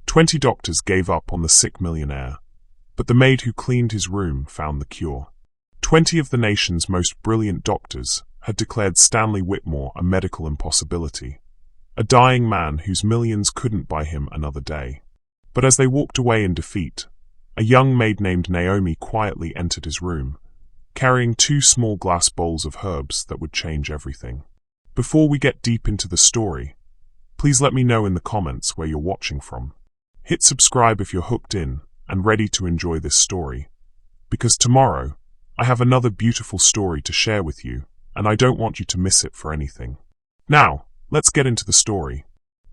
20 doctors gave up on the sick millionaire, but the maid who cleaned his room found the cure. 20 of the nation's most brilliant doctors had declared Stanley Whitmore a medical impossibility, a dying man whose millions couldn't buy him another day. But as they walked away in defeat, a young maid named Naomie quietly entered his room, carrying 2 small glass bowls of herbs that would change everything. Before we get deep into the story, please let me know in the comments where you're watching from. Hit subscribe if you're hooked in and ready to enjoy this story, because tomorrow I have another beautiful story to share with you, and I don't want you to miss it for anything. Now, let's get into the story.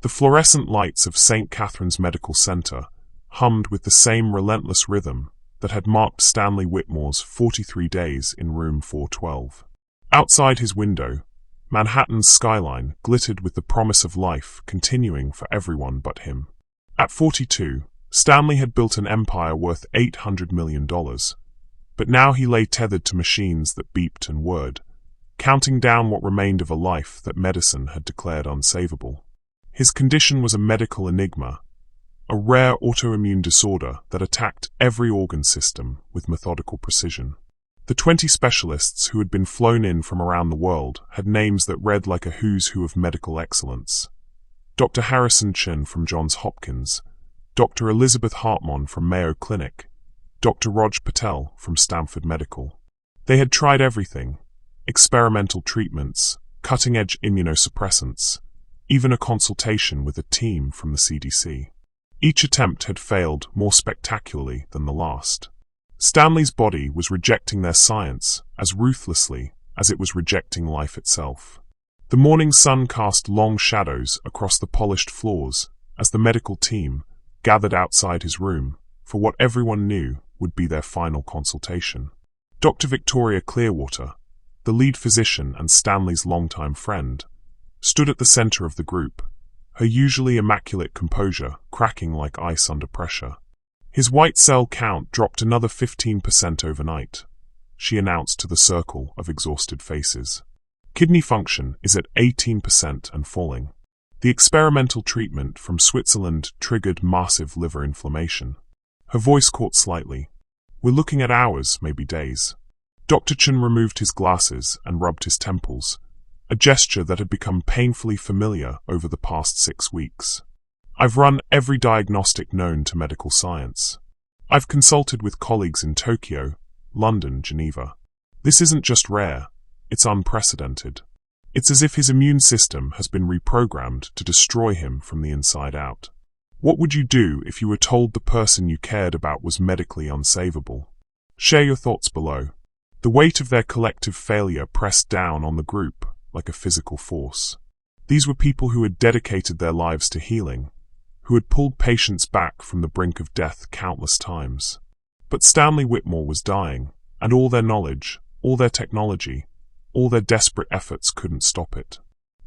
The fluorescent lights of St. Catherine's Medical Center hummed with the same relentless rhythm that had marked Stanley Whitmore's 43 days in room 412. Outside his window, Manhattan's skyline glittered with the promise of life continuing for everyone but him. At 42, Stanley had built an empire worth $800 million, but now he lay tethered to machines that beeped and whirred, counting down what remained of a life that medicine had declared unsavable. His condition was a medical enigma, a rare autoimmune disorder that attacked every organ system with methodical precision. The 20 specialists who had been flown in from around the world had names that read like a who's who of medical excellence. Dr. Harrison Chin from Johns Hopkins, Dr. Elizabeth Hartman from Mayo Clinic, Dr. Raj Patel from Stanford Medical. They had tried everything: experimental treatments, cutting-edge immunosuppressants, even a consultation with a team from the CDC. Each attempt had failed more spectacularly than the last. Stanley's body was rejecting their science as ruthlessly as it was rejecting life itself. The morning sun cast long shadows across the polished floors as the medical team gathered outside his room for what everyone knew would be their final consultation. Dr. Victoria Clearwater, the lead physician and Stanley's longtime friend, stood at the center of the group, her usually immaculate composure cracking like ice under pressure. His white cell count dropped another 15% overnight, she announced to the circle of exhausted faces. Kidney function is at 18% and falling. The experimental treatment from Switzerland triggered massive liver inflammation. Her voice caught slightly. We're looking at hours, maybe days. Dr. Chen removed his glasses and rubbed his temples, a gesture that had become painfully familiar over the past 6 weeks. I've run every diagnostic known to medical science. I've consulted with colleagues in Tokyo, London, Geneva. This isn't just rare, it's unprecedented. It's as if his immune system has been reprogrammed to destroy him from the inside out. What would you do if you were told the person you cared about was medically unsavable? Share your thoughts below. The weight of their collective failure pressed down on the group like a physical force. These were people who had dedicated their lives to healing, who had pulled patients back from the brink of death countless times. But Stanley Whitmore was dying, and all their knowledge, all their technology, all their desperate efforts couldn't stop it.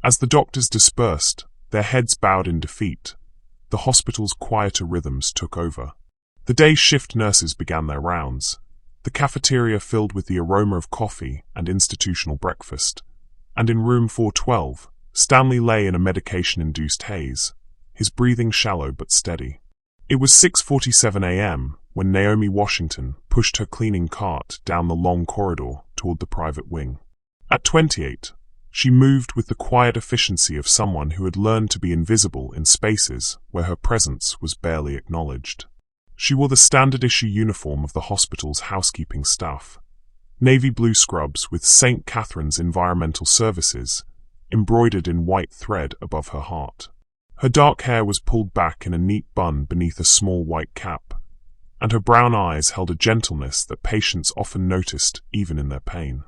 As the doctors dispersed, their heads bowed in defeat, the hospital's quieter rhythms took over. The day shift nurses began their rounds, the cafeteria filled with the aroma of coffee and institutional breakfast, and in room 412, Stanley lay in a medication-induced haze, his breathing shallow but steady. It was 6:47 a.m. when Naomie Washington pushed her cleaning cart down the long corridor toward the private wing. At 28, she moved with the quiet efficiency of someone who had learned to be invisible in spaces where her presence was barely acknowledged. She wore the standard-issue uniform of the hospital's housekeeping staff, navy blue scrubs with St. Catherine's Environmental Services embroidered in white thread above her heart. Her dark hair was pulled back in a neat bun beneath a small white cap, and her brown eyes held a gentleness that patients often noticed even in their pain.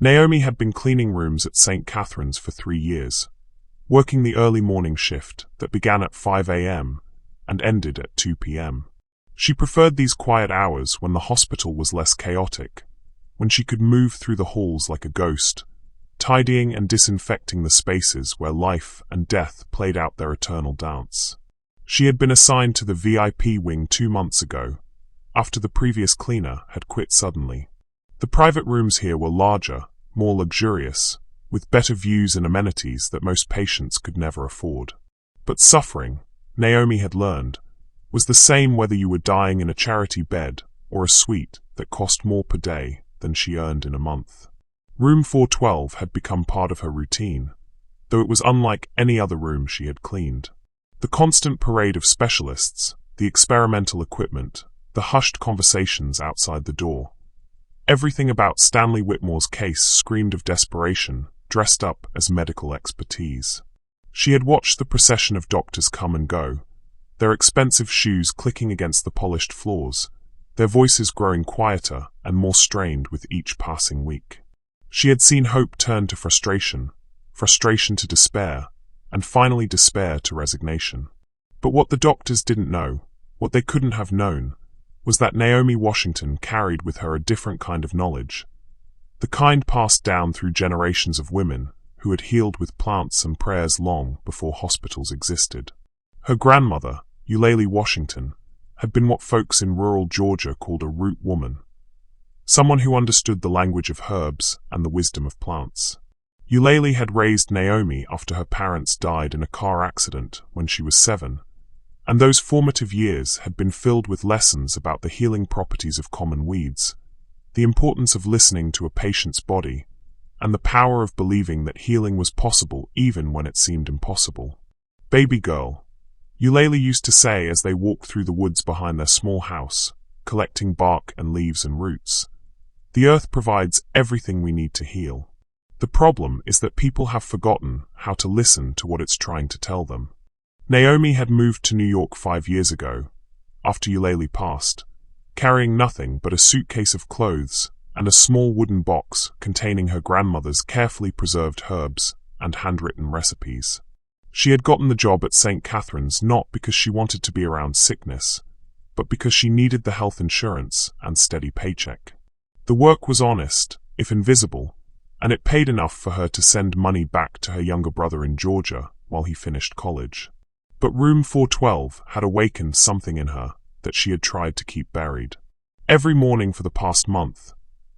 Naomie had been cleaning rooms at St. Catherine's for 3 years, working the early morning shift that began at 5 a.m. and ended at 2 p.m. She preferred these quiet hours when the hospital was less chaotic, when she could move through the halls like a ghost, tidying and disinfecting the spaces where life and death played out their eternal dance. She had been assigned to the VIP wing 2 months ago, after the previous cleaner had quit suddenly. The private rooms here were larger, more luxurious, with better views and amenities that most patients could never afford. But suffering, Naomie had learned, was the same whether you were dying in a charity bed or a suite that cost more per day than she earned in a month. Room 412 had become part of her routine, though it was unlike any other room she had cleaned. The constant parade of specialists, the experimental equipment, the hushed conversations outside the door. Everything about Stanley Whitmore's case screamed of desperation, dressed up as medical expertise. She had watched the procession of doctors come and go, their expensive shoes clicking against the polished floors, their voices growing quieter and more strained with each passing week. She had seen hope turn to frustration, frustration to despair, and finally despair to resignation. But what the doctors didn't know, what they couldn't have known, was that Naomie Washington carried with her a different kind of knowledge, the kind passed down through generations of women who had healed with plants and prayers long before hospitals existed. Her grandmother, Eulalie Washington, had been what folks in rural Georgia called a root woman, someone who understood the language of herbs and the wisdom of plants. Eulalie had raised Naomie after her parents died in a car accident when she was 7, and those formative years had been filled with lessons about the healing properties of common weeds, the importance of listening to a patient's body, and the power of believing that healing was possible even when it seemed impossible. "Baby girl," Eulalie used to say as they walked through the woods behind their small house, collecting bark and leaves and roots. "The earth provides everything we need to heal. The problem is that people have forgotten how to listen to what it's trying to tell them." Naomie had moved to New York 5 years ago, after Eulalie passed, carrying nothing but a suitcase of clothes and a small wooden box containing her grandmother's carefully preserved herbs and handwritten recipes. She had gotten the job at St. Catherine's not because she wanted to be around sickness, but because she needed the health insurance and steady paycheck. The work was honest, if invisible, and it paid enough for her to send money back to her younger brother in Georgia while he finished college. But room 412 had awakened something in her that she had tried to keep buried. Every morning for the past month,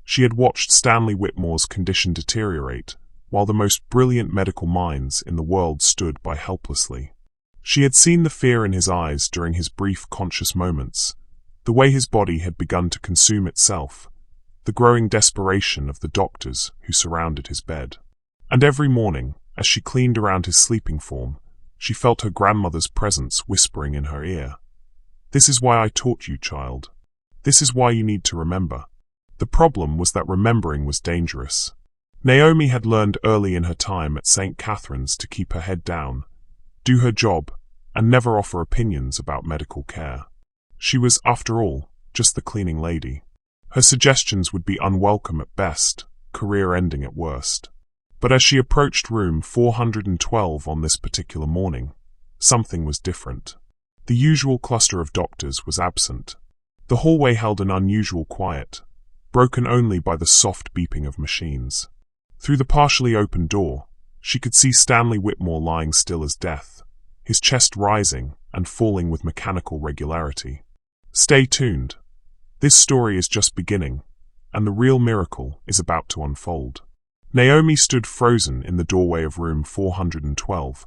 she had watched Stanley Whitmore's condition deteriorate, while the most brilliant medical minds in the world stood by helplessly. She had seen the fear in his eyes during his brief conscious moments, the way his body had begun to consume itself, the growing desperation of the doctors who surrounded his bed. And every morning, as she cleaned around his sleeping form, she felt her grandmother's presence whispering in her ear. "This is why I taught you, child. This is why you need to remember." The problem was that remembering was dangerous. Naomie had learned early in her time at St. Catherine's to keep her head down, do her job, and never offer opinions about medical care. She was, after all, just the cleaning lady. Her suggestions would be unwelcome at best, career-ending at worst. But as she approached room 412 on this particular morning, something was different. The usual cluster of doctors was absent. The hallway held an unusual quiet, broken only by the soft beeping of machines. Through the partially open door, she could see Stanley Whitmore lying still as death, his chest rising and falling with mechanical regularity. Stay tuned. This story is just beginning, and the real miracle is about to unfold. Naomie stood frozen in the doorway of room 412,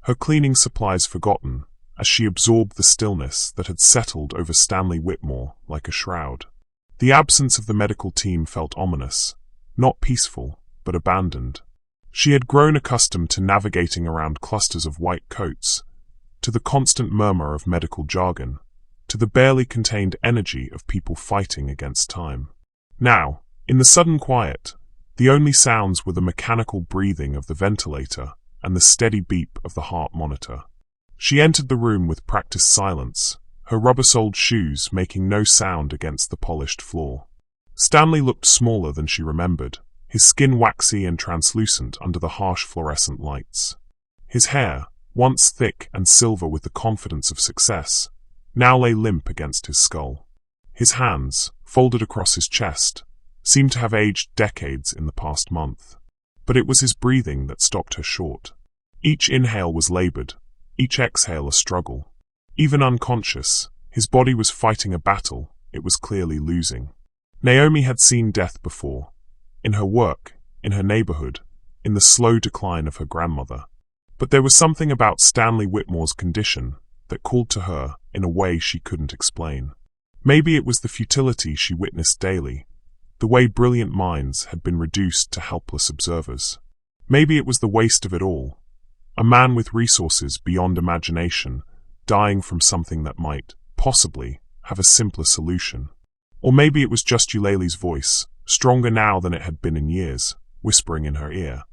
her cleaning supplies forgotten, as she absorbed the stillness that had settled over Stanley Whitmore like a shroud. The absence of the medical team felt ominous, not peaceful, but abandoned. She had grown accustomed to navigating around clusters of white coats, to the constant murmur of medical jargon, to the barely contained energy of people fighting against time. Now, in the sudden quiet, the only sounds were the mechanical breathing of the ventilator and the steady beep of the heart monitor. She entered the room with practiced silence, her rubber-soled shoes making no sound against the polished floor. Stanley looked smaller than she remembered, his skin waxy and translucent under the harsh fluorescent lights. His hair, once thick and silver with the confidence of success, now lay limp against his skull. His hands, folded across his chest, seemed to have aged decades in the past month. But it was his breathing that stopped her short. Each inhale was labored, each exhale a struggle. Even unconscious, his body was fighting a battle it was clearly losing. Naomie had seen death before, in her work, in her neighborhood, in the slow decline of her grandmother. But there was something about Stanley Whitmore's condition that called to her in a way she couldn't explain. Maybe it was the futility she witnessed daily, the way brilliant minds had been reduced to helpless observers. Maybe it was the waste of it all, a man with resources beyond imagination, dying from something that might, possibly, have a simpler solution. Or maybe it was just Eulalie's voice, stronger now than it had been in years, whispering in her ear.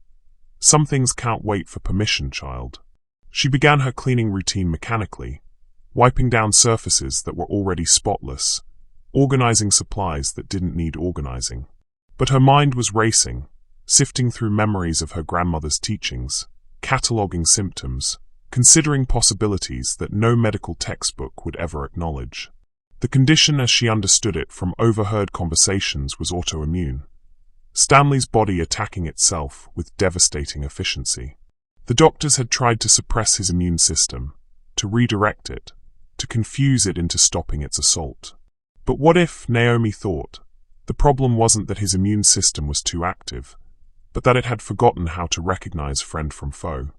Some things can't wait for permission, child. She began her cleaning routine mechanically, wiping down surfaces that were already spotless, organizing supplies that didn't need organizing. But her mind was racing, sifting through memories of her grandmother's teachings, cataloging symptoms, considering possibilities that no medical textbook would ever acknowledge. The condition as she understood it from overheard conversations was autoimmune, Stanley's body attacking itself with devastating efficiency. The doctors had tried to suppress his immune system, to redirect it, to confuse it into stopping its assault. But what if, Naomie thought, the problem wasn't that his immune system was too active, but that it had forgotten how to recognize friend from foe?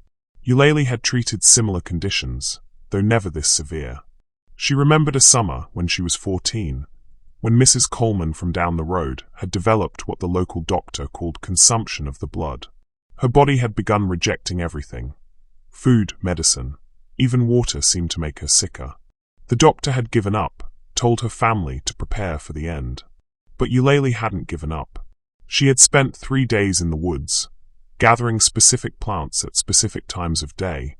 Eulalie had treated similar conditions, though never this severe. She remembered a summer when she was 14, when Mrs. Coleman from down the road had developed what the local doctor called consumption of the blood. Her body had begun rejecting everything. Food, medicine, even water seemed to make her sicker. The doctor had given up, told her family to prepare for the end. But Eulalie hadn't given up. She had spent 3 days in the woods, gathering specific plants at specific times of day,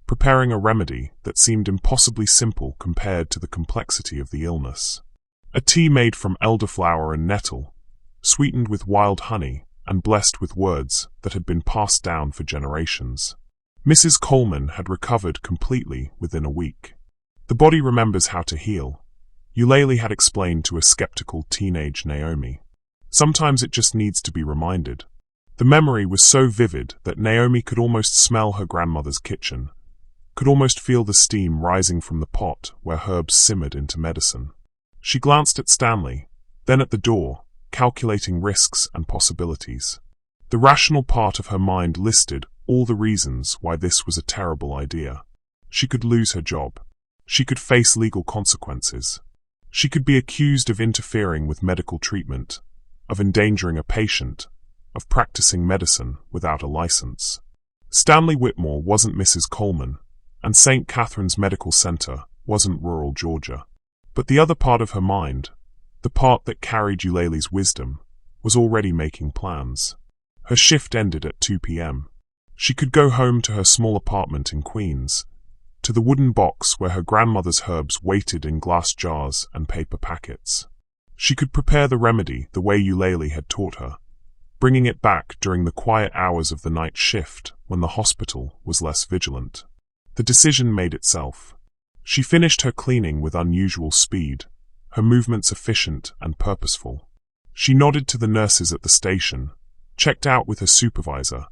preparing a remedy that seemed impossibly simple compared to the complexity of the illness. A tea made from elderflower and nettle, sweetened with wild honey and blessed with words that had been passed down for generations. Mrs. Coleman had recovered completely within a week. The body remembers how to heal, Eulalie had explained to a skeptical teenage Naomie. Sometimes it just needs to be reminded. The memory was so vivid that Naomie could almost smell her grandmother's kitchen, could almost feel the steam rising from the pot where herbs simmered into medicine. She glanced at Stanley, then at the door, calculating risks and possibilities. The rational part of her mind listed all the reasons why this was a terrible idea. She could lose her job. She could face legal consequences. She could be accused of interfering with medical treatment, of endangering a patient, of practicing medicine without a license. Stanley Whitmore wasn't Mrs. Coleman, and St. Catherine's Medical Center wasn't rural Georgia. But the other part of her mind, the part that carried Eulalie's wisdom, was already making plans. Her shift ended at 2 p.m. She could go home to her small apartment in Queens, to the wooden box where her grandmother's herbs waited in glass jars and paper packets. She could prepare the remedy the way Eulalie had taught her, bringing it back during the quiet hours of the night shift when the hospital was less vigilant. The decision made itself. She finished her cleaning with unusual speed, her movements efficient and purposeful. She nodded to the nurses at the station, checked out with her supervisor,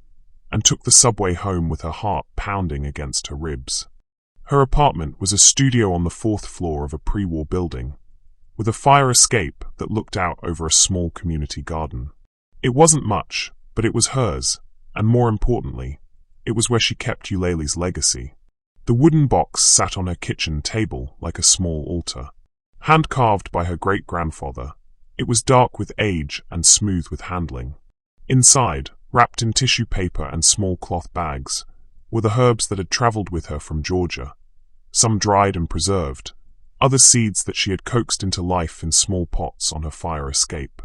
and took the subway home with her heart pounding against her ribs. Her apartment was a studio on the 4th floor of a pre-war building, with a fire escape that looked out over a small community garden. It wasn't much, but it was hers, and more importantly, it was where she kept Eulalie's legacy. The wooden box sat on her kitchen table like a small altar. Hand-carved by her great-grandfather, it was dark with age and smooth with handling. Inside, wrapped in tissue paper and small cloth bags, were the herbs that had traveled with her from Georgia, some dried and preserved, other seeds that she had coaxed into life in small pots on her fire escape.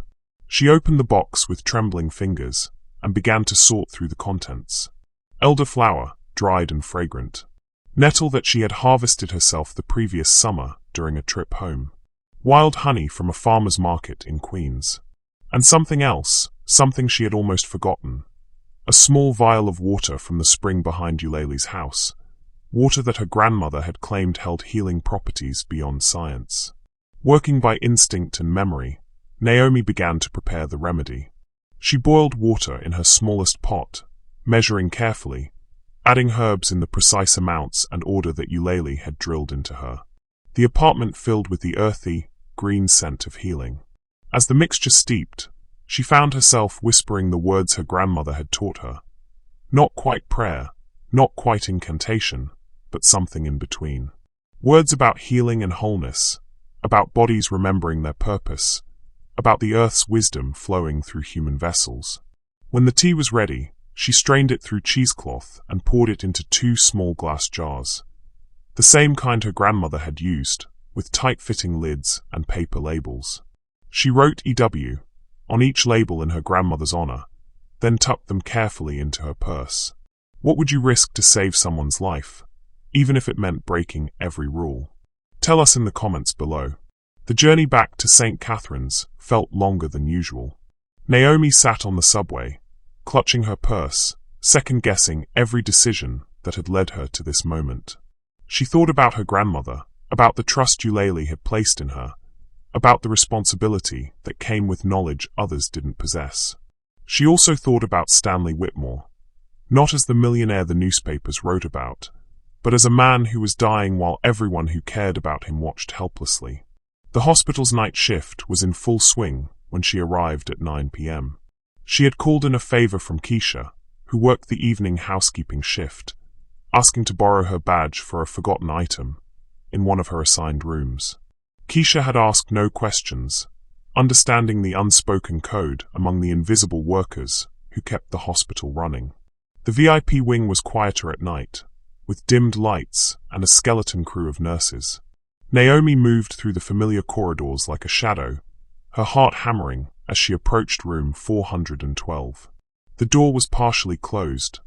She opened the box with trembling fingers and began to sort through the contents. Elderflower, dried and fragrant. Nettle that she had harvested herself the previous summer during a trip home. Wild honey from a farmer's market in Queens. And something else, something she had almost forgotten. A small vial of water from the spring behind Eulalie's house. Water that her grandmother had claimed held healing properties beyond science. Working by instinct and memory, Naomie began to prepare the remedy. She boiled water in her smallest pot, measuring carefully, adding herbs in the precise amounts and order that Eulalie had drilled into her. The apartment filled with the earthy, green scent of healing. As the mixture steeped, she found herself whispering the words her grandmother had taught her. Not quite prayer, not quite incantation, but something in between. Words about healing and wholeness, about bodies remembering their purpose, about the earth's wisdom flowing through human vessels. When the tea was ready, she strained it through cheesecloth and poured it into 2 small glass jars. The same kind her grandmother had used, with tight-fitting lids and paper labels. She wrote EW on each label in her grandmother's honor, then tucked them carefully into her purse. What would you risk to save someone's life, even if it meant breaking every rule? Tell us in the comments below. The journey back to St. Catherine's felt longer than usual. Naomie sat on the subway, clutching her purse, second-guessing every decision that had led her to this moment. She thought about her grandmother, about the trust Eulalie had placed in her, about the responsibility that came with knowledge others didn't possess. She also thought about Stanley Whitmore, not as the millionaire the newspapers wrote about, but as a man who was dying while everyone who cared about him watched helplessly. The hospital's night shift was in full swing when she arrived at 9 p.m. She had called in a favor from Keisha, who worked the evening housekeeping shift, asking to borrow her badge for a forgotten item in one of her assigned rooms. Keisha had asked no questions, understanding the unspoken code among the invisible workers who kept the hospital running. The VIP wing was quieter at night, with dimmed lights and a skeleton crew of nurses. Naomie moved through the familiar corridors like a shadow, her heart hammering as she approached room 412. The door was partially closed,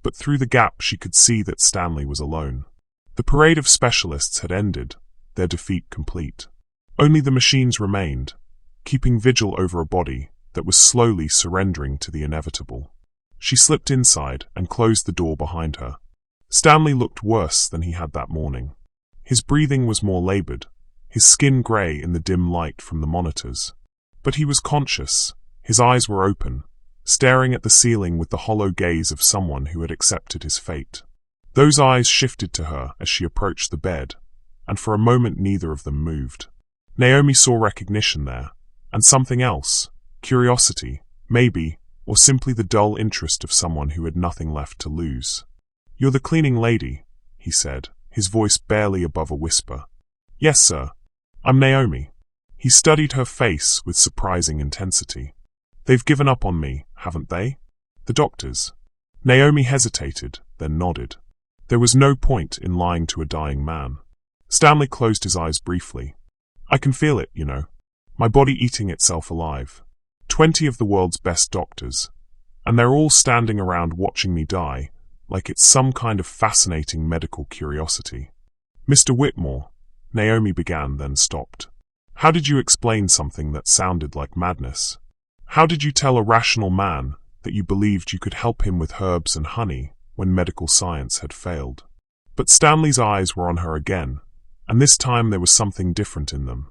but through the gap she could see that Stanley was alone. The parade of specialists had ended, their defeat complete. Only the machines remained, keeping vigil over a body that was slowly surrendering to the inevitable. She slipped inside and closed the door behind her. Stanley looked worse than he had that morning. His breathing was more labored, his skin gray in the dim light from the monitors. But he was conscious, his eyes were open, staring at the ceiling with the hollow gaze of someone who had accepted his fate. Those eyes shifted to her as she approached the bed, and for a moment neither of them moved. Naomie saw recognition there, and something else, curiosity, maybe, or simply the dull interest of someone who had nothing left to lose. "You're the cleaning lady," he said, his voice barely above a whisper. "Yes, sir. I'm Naomie." He studied her face with surprising intensity. "They've given up on me, haven't they? The doctors?" Naomie hesitated, then nodded. There was no point in lying to a dying man. Stanley closed his eyes briefly. "I can feel it, you know. My body eating itself alive. 20 of the world's best doctors. And they're all standing around watching me die, like it's some kind of fascinating medical curiosity." "Mr. Whitmore," Naomie began, then stopped. "How did you explain something that sounded like madness? How did you tell a rational man that you believed you could help him with herbs and honey when medical science had failed?" But Stanley's eyes were on her again, and this time there was something different in them.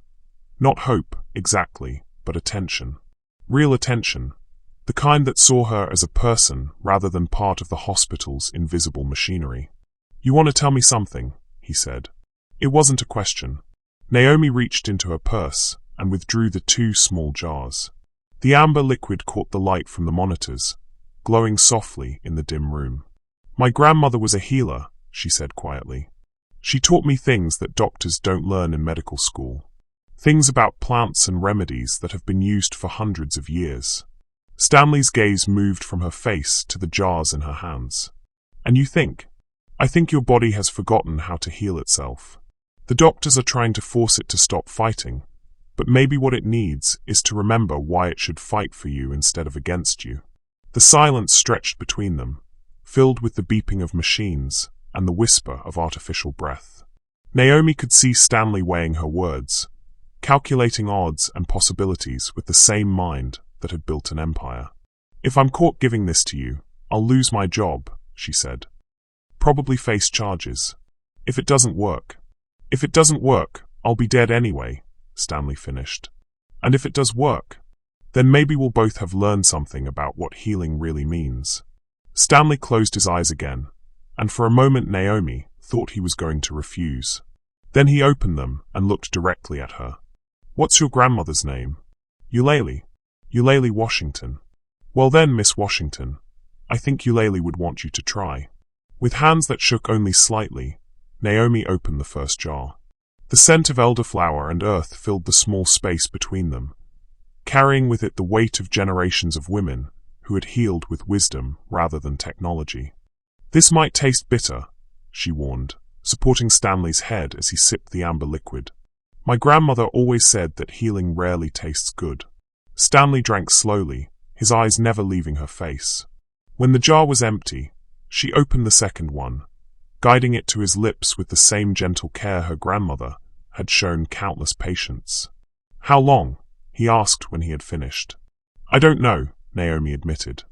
Not hope, exactly, but attention. Real attention. The kind that saw her as a person rather than part of the hospital's invisible machinery. "You want to tell me something?" he said. It wasn't a question. Naomie reached into her purse and withdrew the 2 small jars. The amber liquid caught the light from the monitors, glowing softly in the dim room. "My grandmother was a healer," she said quietly. "She taught me things that doctors don't learn in medical school. Things about plants and remedies that have been used for hundreds of years." Stanley's gaze moved from her face to the jars in her hands. "And you think? I think your body has forgotten how to heal itself. The doctors are trying to force it to stop fighting, but maybe what it needs is to remember why it should fight for you instead of against you." The silence stretched between them, filled with the beeping of machines and the whisper of artificial breath. Naomie could see Stanley weighing her words, calculating odds and possibilities with the same mind that had built an empire. "If I'm caught giving this to you, I'll lose my job," she said. "Probably face charges. If it doesn't work, I'll be dead anyway," Stanley finished. "And if it does work, then maybe we'll both have learned something about what healing really means." Stanley closed his eyes again, and for a moment Naomie thought he was going to refuse. Then he opened them and looked directly at her. "What's your grandmother's name?" "Eulalie. Eulalie Washington." "Well then, Miss Washington, I think Eulalie would want you to try." With hands that shook only slightly, Naomie opened the first jar. The scent of elderflower and earth filled the small space between them, carrying with it the weight of generations of women who had healed with wisdom rather than technology. "This might taste bitter," she warned, supporting Stanley's head as he sipped the amber liquid. "My grandmother always said that healing rarely tastes good." Stanley drank slowly, his eyes never leaving her face. When the jar was empty, she opened the second one, guiding it to his lips with the same gentle care her grandmother had shown countless patients. "How long?" he asked when he had finished. "I don't know," Naomie admitted.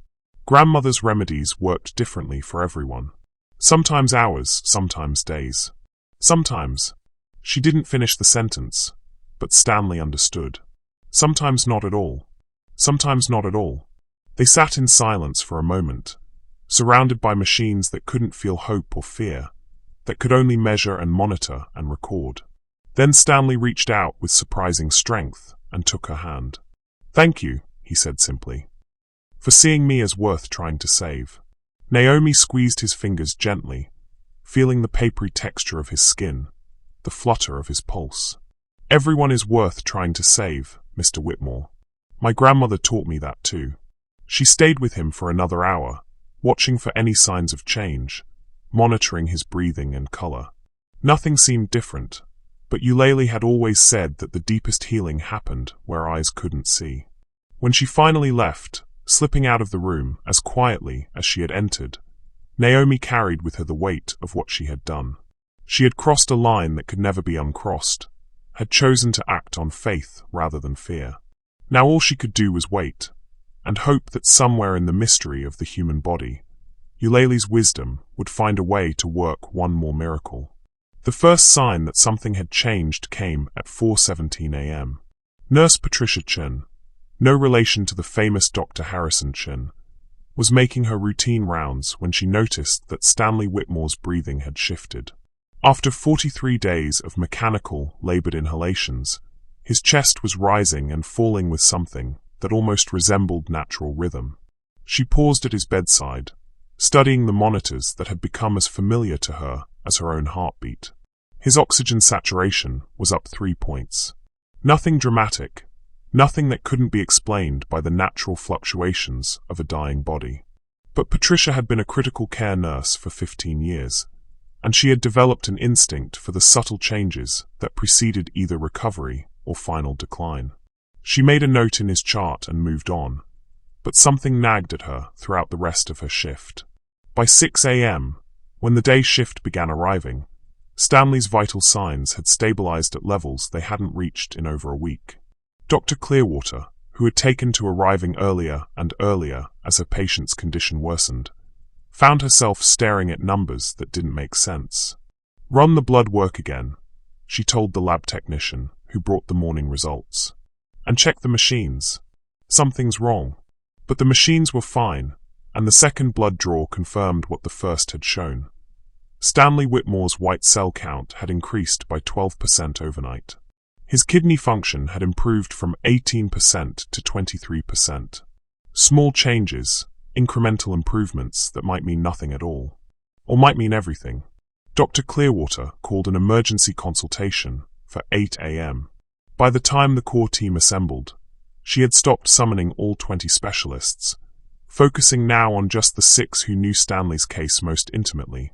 Grandmother's remedies worked differently for everyone. Sometimes hours, sometimes days. Sometimes. She didn't finish the sentence, but Stanley understood. Sometimes not at all. Sometimes not at all. They sat in silence for a moment, surrounded by machines that couldn't feel hope or fear, that could only measure and monitor and record. Then Stanley reached out with surprising strength and took her hand. "Thank you," he said simply, "for seeing me as worth trying to save." Naomie squeezed his fingers gently, feeling the papery texture of his skin, the flutter of his pulse. "Everyone is worth trying to save, Mr. Whitmore. My grandmother taught me that too." She stayed with him for another hour, watching for any signs of change, monitoring his breathing and color. Nothing seemed different, but Eulalie had always said that the deepest healing happened where eyes couldn't see. When she finally left, slipping out of the room as quietly as she had entered, Naomie carried with her the weight of what she had done. She had crossed a line that could never be uncrossed, had chosen to act on faith rather than fear. Now all she could do was wait, and hope that somewhere in the mystery of the human body, Eulalie's wisdom would find a way to work one more miracle. The first sign that something had changed came at 4:17 a.m. Nurse Patricia Chen, no relation to the famous Dr. Harrison Chen, was making her routine rounds when she noticed that Stanley Whitmore's breathing had shifted. After 43 days of mechanical, labored inhalations, his chest was rising and falling with something that almost resembled natural rhythm. She paused at his bedside, studying the monitors that had become as familiar to her as her own heartbeat. His oxygen saturation was up 3 points. Nothing dramatic, nothing that couldn't be explained by the natural fluctuations of a dying body. But Patricia had been a critical care nurse for 15 years, and she had developed an instinct for the subtle changes that preceded either recovery or final decline. She made a note in his chart and moved on, but something nagged at her throughout the rest of her shift. By 6 a.m., when the day shift began arriving, Stanley's vital signs had stabilized at levels they hadn't reached in over a week. Dr. Clearwater, who had taken to arriving earlier and earlier as her patient's condition worsened, found herself staring at numbers that didn't make sense. "Run the blood work again," she told the lab technician who brought the morning results. "And check the machines. Something's wrong." But the machines were fine, and the second blood draw confirmed what the first had shown. Stanley Whitmore's white cell count had increased by 12% overnight. His kidney function had improved from 18% to 23%. Small changes, incremental improvements that might mean nothing at all, or might mean everything. Dr. Clearwater called an emergency consultation for 8 a.m. By the time the core team assembled, she had stopped summoning all 20 specialists, focusing now on just the 6 who knew Stanley's case most intimately.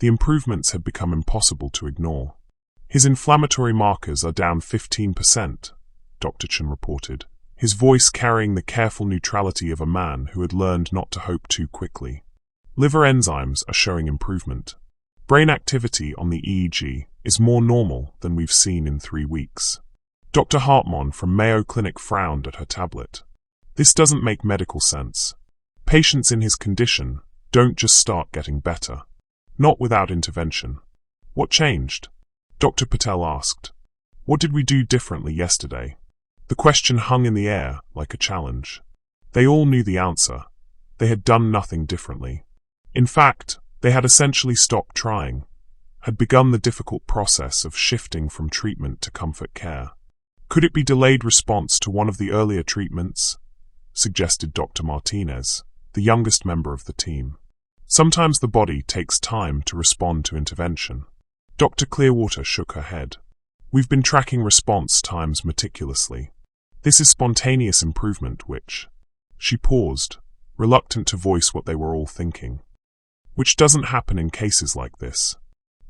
The improvements had become impossible to ignore. "His inflammatory markers are down 15%, Dr. Chen reported, his voice carrying the careful neutrality of a man who had learned not to hope too quickly. "Liver enzymes are showing improvement. Brain activity on the EEG is more normal than we've seen in 3 weeks. Dr. Hartmann from Mayo Clinic frowned at her tablet. "This doesn't make medical sense. Patients in his condition don't just start getting better. Not without intervention." "What changed?" Dr. Patel asked. "What did we do differently yesterday?" The question hung in the air like a challenge. They all knew the answer. They had done nothing differently. In fact, they had essentially stopped trying, had begun the difficult process of shifting from treatment to comfort care. "Could it be delayed response to one of the earlier treatments?" suggested Dr. Martinez, the youngest member of the team. "Sometimes the body takes time to respond to intervention." Dr. Clearwater shook her head. We've been tracking response times meticulously. This is spontaneous improvement which... She paused, reluctant to voice what they were all thinking. Which doesn't happen in cases like this.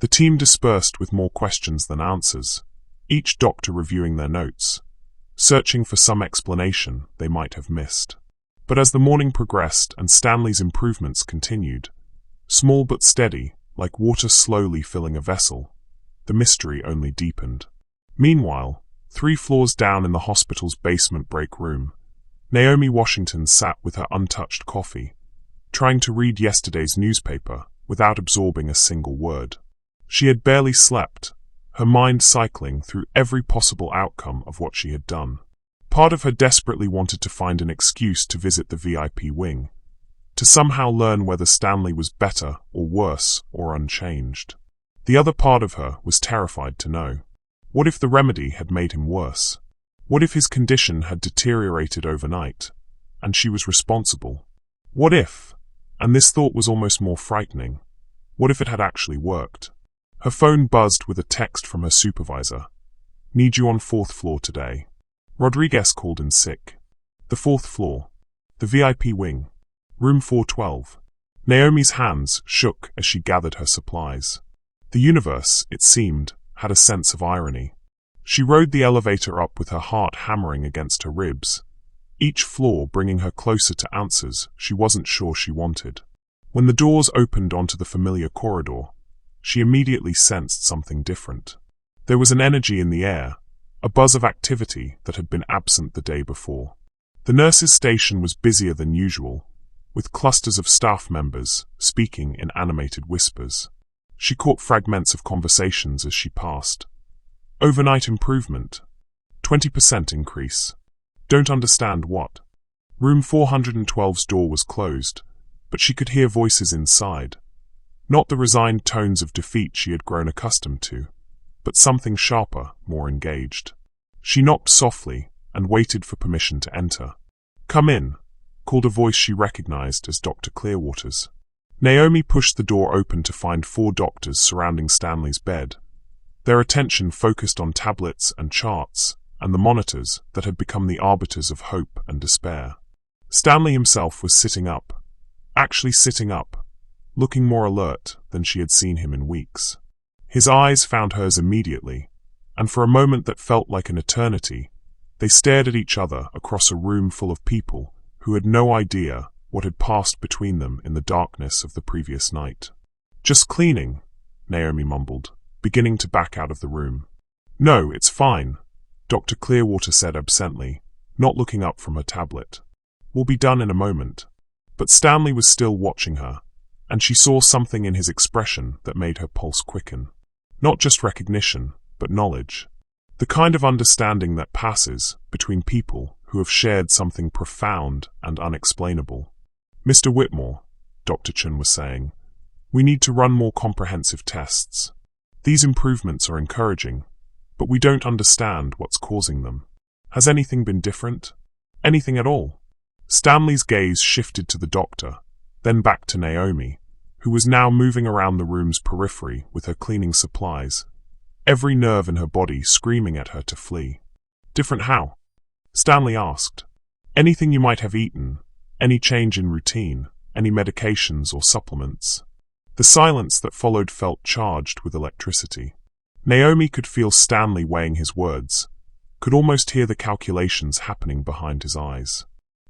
The team dispersed with more questions than answers, each doctor reviewing their notes, searching for some explanation they might have missed. But as the morning progressed and Stanley's improvements continued, small but steady, like water slowly filling a vessel, the mystery only deepened. Meanwhile, 3 floors down in the hospital's basement break room, Naomie Washington sat with her untouched coffee, trying to read yesterday's newspaper without absorbing a single word. She had barely slept, her mind cycling through every possible outcome of what she had done. Part of her desperately wanted to find an excuse to visit the VIP wing, to somehow learn whether Stanley was better or worse or unchanged. The other part of her was terrified to know. What if the remedy had made him worse? What if his condition had deteriorated overnight, and she was responsible? What if, and this thought was almost more frightening, what if it had actually worked? Her phone buzzed with a text from her supervisor. Need you on 4th floor today. Rodriguez called in sick. The 4th floor. The VIP wing. Room 412. Naomi's hands shook as she gathered her supplies. The universe, it seemed, had a sense of irony. She rode the elevator up with her heart hammering against her ribs, each floor bringing her closer to answers she wasn't sure she wanted. When the doors opened onto the familiar corridor, she immediately sensed something different. There was an energy in the air, a buzz of activity that had been absent the day before. The nurses' station was busier than usual, with clusters of staff members speaking in animated whispers. She caught fragments of conversations as she passed. Overnight improvement. 20% increase. Don't understand what. Room 412's door was closed, but she could hear voices inside. Not the resigned tones of defeat she had grown accustomed to, but something sharper, more engaged. She knocked softly and waited for permission to enter. Come in, called a voice she recognized as Dr. Clearwater's. Naomie pushed the door open to find 4 doctors surrounding Stanley's bed, their attention focused on tablets and charts and the monitors that had become the arbiters of hope and despair. Stanley himself was sitting up, actually sitting up, looking more alert than she had seen him in weeks. His eyes found hers immediately, and for a moment that felt like an eternity, they stared at each other across a room full of people who had no idea what had passed between them in the darkness of the previous night. Just cleaning, Naomie mumbled, beginning to back out of the room. No, it's fine, Dr. Clearwater said absently, not looking up from her tablet. We'll be done in a moment. But Stanley was still watching her, and she saw something in his expression that made her pulse quicken. Not just recognition, but knowledge. The kind of understanding that passes between people who have shared something profound and unexplainable. Mr. Whitmore, Dr. Chun was saying, we need to run more comprehensive tests. These improvements are encouraging, but we don't understand what's causing them. Has anything been different? Anything at all? Stanley's gaze shifted to the doctor, then back to Naomie, who was now moving around the room's periphery with her cleaning supplies, every nerve in her body screaming at her to flee. Different how? Stanley asked. Anything you might have eaten, any change in routine, any medications or supplements. The silence that followed felt charged with electricity. Naomie could feel Stanley weighing his words, could almost hear the calculations happening behind his eyes.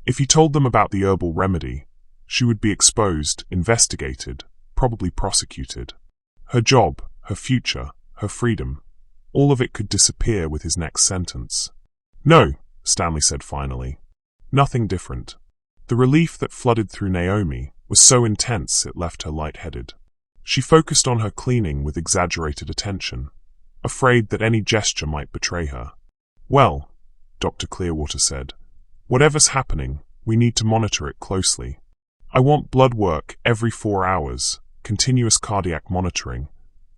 If he told them about the herbal remedy, she would be exposed, investigated, probably prosecuted. Her job, her future, her freedom, all of it could disappear with his next sentence. No, Stanley said finally. Nothing different. The relief that flooded through Naomie was so intense it left her lightheaded. She focused on her cleaning with exaggerated attention, afraid that any gesture might betray her. Well, Dr. Clearwater said, whatever's happening, we need to monitor it closely. I want blood work every 4 hours, continuous cardiac monitoring,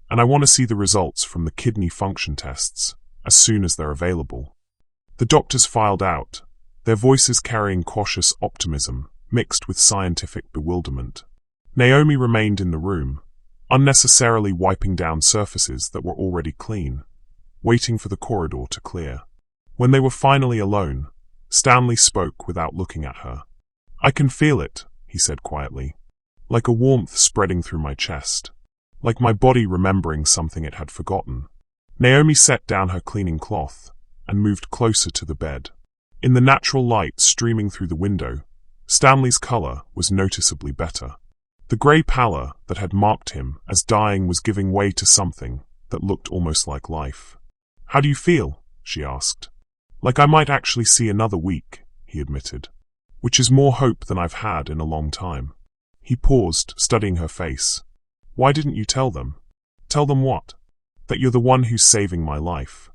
and I want to see the results from the kidney function tests as soon as they're available. The doctors filed out, their voices carrying cautious optimism mixed with scientific bewilderment. Naomie remained in the room, unnecessarily wiping down surfaces that were already clean, waiting for the corridor to clear. When they were finally alone, Stanley spoke without looking at her. "I can feel it," he said quietly, "like a warmth spreading through my chest, like my body remembering something it had forgotten." Naomie set down her cleaning cloth and moved closer to the bed. In the natural light streaming through the window, Stanley's color was noticeably better. The grey pallor that had marked him as dying was giving way to something that looked almost like life. "How do you feel?" she asked. "Like I might actually see another week," he admitted, "which is more hope than I've had in a long time." He paused, studying her face. "Why didn't you tell them?" "Tell them what?" "That you're the one who's saving my life.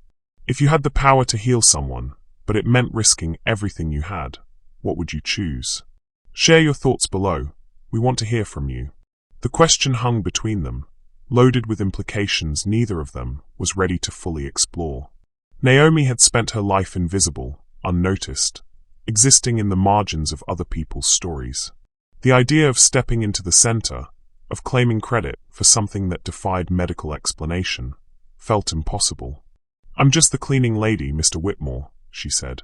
If you had the power to heal someone, but it meant risking everything you had, what would you choose? Share your thoughts below. We want to hear from you." The question hung between them, loaded with implications neither of them was ready to fully explore. Naomie had spent her life invisible, unnoticed, existing in the margins of other people's stories. The idea of stepping into the center, of claiming credit for something that defied medical explanation, felt impossible. "I'm just the cleaning lady, Mr. Whitmore," she said.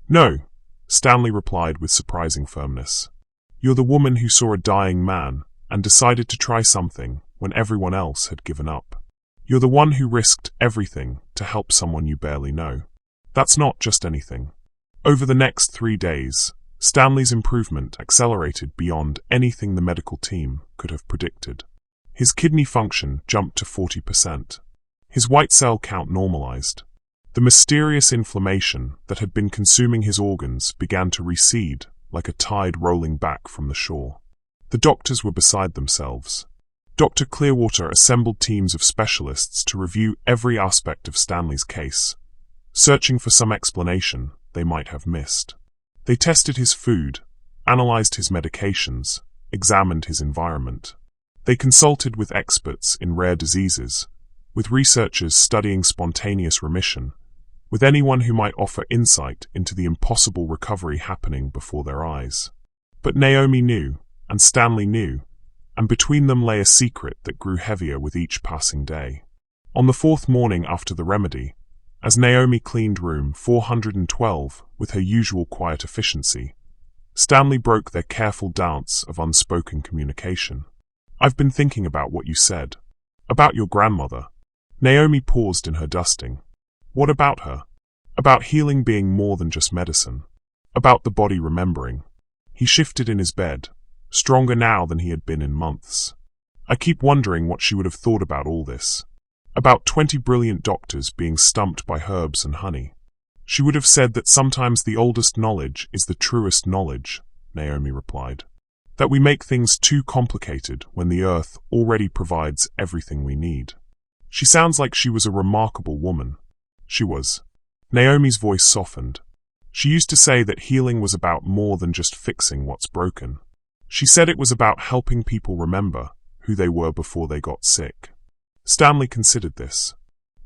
"No," Stanley replied with surprising firmness. "You're the woman who saw a dying man and decided to try something when everyone else had given up. You're the one who risked everything to help someone you barely know. That's not just anything." Over the next 3 days, Stanley's improvement accelerated beyond anything the medical team could have predicted. His kidney function jumped to 40%. His white cell count normalized. The mysterious inflammation that had been consuming his organs began to recede like a tide rolling back from the shore. The doctors were beside themselves. Dr. Clearwater assembled teams of specialists to review every aspect of Stanley's case, searching for some explanation they might have missed. They tested his food, analyzed his medications, examined his environment. They consulted with experts in rare diseases, with researchers studying spontaneous remission, with anyone who might offer insight into the impossible recovery happening before their eyes. But Naomie knew, and Stanley knew, and between them lay a secret that grew heavier with each passing day. On the 4th morning after the remedy, as Naomie cleaned room 412 with her usual quiet efficiency, Stanley broke their careful dance of unspoken communication. "I've been thinking about what you said. About your grandmother." Naomie paused in her dusting. "What about her?" "About healing being more than just medicine. About the body remembering." He shifted in his bed, stronger now than he had been in months. "I keep wondering what she would have thought about all this. About 20 brilliant doctors being stumped by herbs and honey. She would have said that sometimes the oldest knowledge is the truest knowledge," Naomie replied. "That we make things too complicated when the earth already provides everything we need." She sounds like she was a remarkable woman. She was. Naomie's voice softened. She used to say that healing was about more than just fixing what's broken. She said it was about helping people remember who they were before they got sick. Stanley considered this.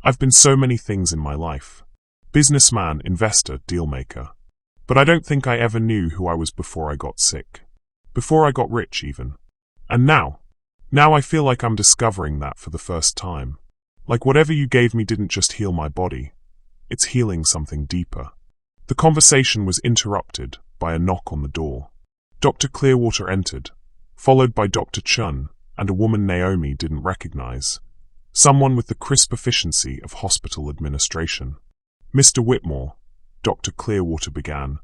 "I've been so many things in my life. Businessman, investor, dealmaker. But I don't think I ever knew who I was before I got sick. Before I got rich, even. And now I feel like I'm discovering that for the first time. Like whatever you gave me didn't just heal my body. It's healing something deeper." The conversation was interrupted by a knock on the door. Dr. Clearwater entered, followed by Dr. Chun and a woman Naomie didn't recognize. Someone with the crisp efficiency of hospital administration. "Mr. Whitmore," Dr. Clearwater began,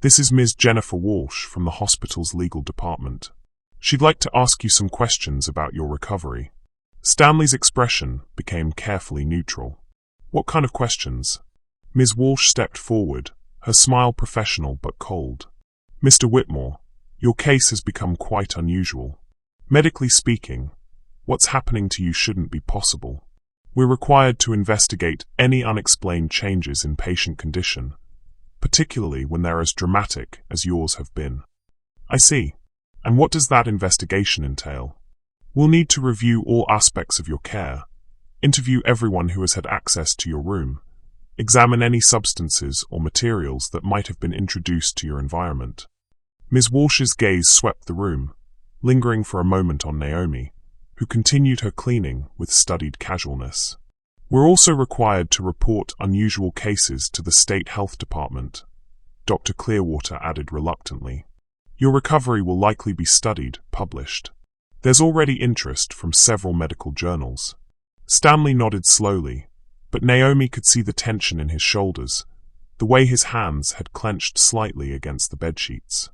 "this is Ms. Jennifer Walsh from the hospital's legal department. She'd like to ask you some questions about your recovery." Stanley's expression became carefully neutral. "What kind of questions?" Ms. Walsh stepped forward, her smile professional but cold. "Mr. Whitmore, your case has become quite unusual. Medically speaking, what's happening to you shouldn't be possible. We're required to investigate any unexplained changes in patient condition, particularly when they're as dramatic as yours have been." "I see. And what does that investigation entail?" "We'll need to review all aspects of your care, interview everyone who has had access to your room, examine any substances or materials that might have been introduced to your environment." Ms. Walsh's gaze swept the room, lingering for a moment on Naomie, who continued her cleaning with studied casualness. "We're also required to report unusual cases to the State Health Department," Dr. Clearwater added reluctantly. "Your recovery will likely be studied, published. There's already interest from several medical journals." Stanley nodded slowly, but Naomie could see the tension in his shoulders, the way his hands had clenched slightly against the bedsheets.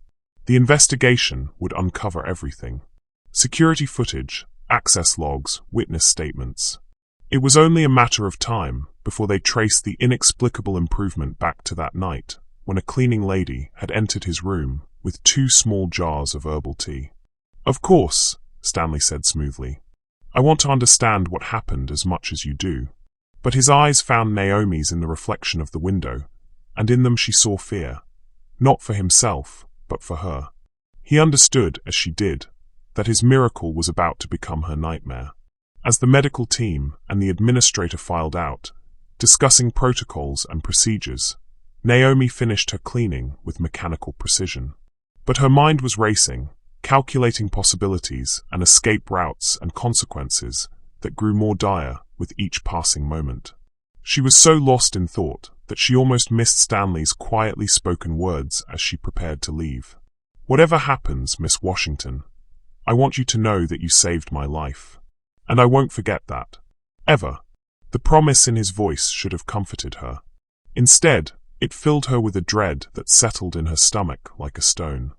The investigation would uncover everything. Security footage, access logs, witness statements. It was only a matter of time before they traced the inexplicable improvement back to that night, when a cleaning lady had entered his room with 2 small jars of herbal tea. "Of course," Stanley said smoothly. "I want to understand what happened as much as you do." But his eyes found Naomie's in the reflection of the window, and in them she saw fear. Not for himself, but for her. He understood, as she did, that his miracle was about to become her nightmare. As the medical team and the administrator filed out, discussing protocols and procedures, Naomie finished her cleaning with mechanical precision. But her mind was racing, calculating possibilities and escape routes and consequences that grew more dire with each passing moment. She was so lost in thought that she almost missed Stanley's quietly spoken words as she prepared to leave. "Whatever happens, Miss Washington, I want you to know that you saved my life. And I won't forget that. Ever." The promise in his voice should have comforted her. Instead, it filled her with a dread that settled in her stomach like a stone.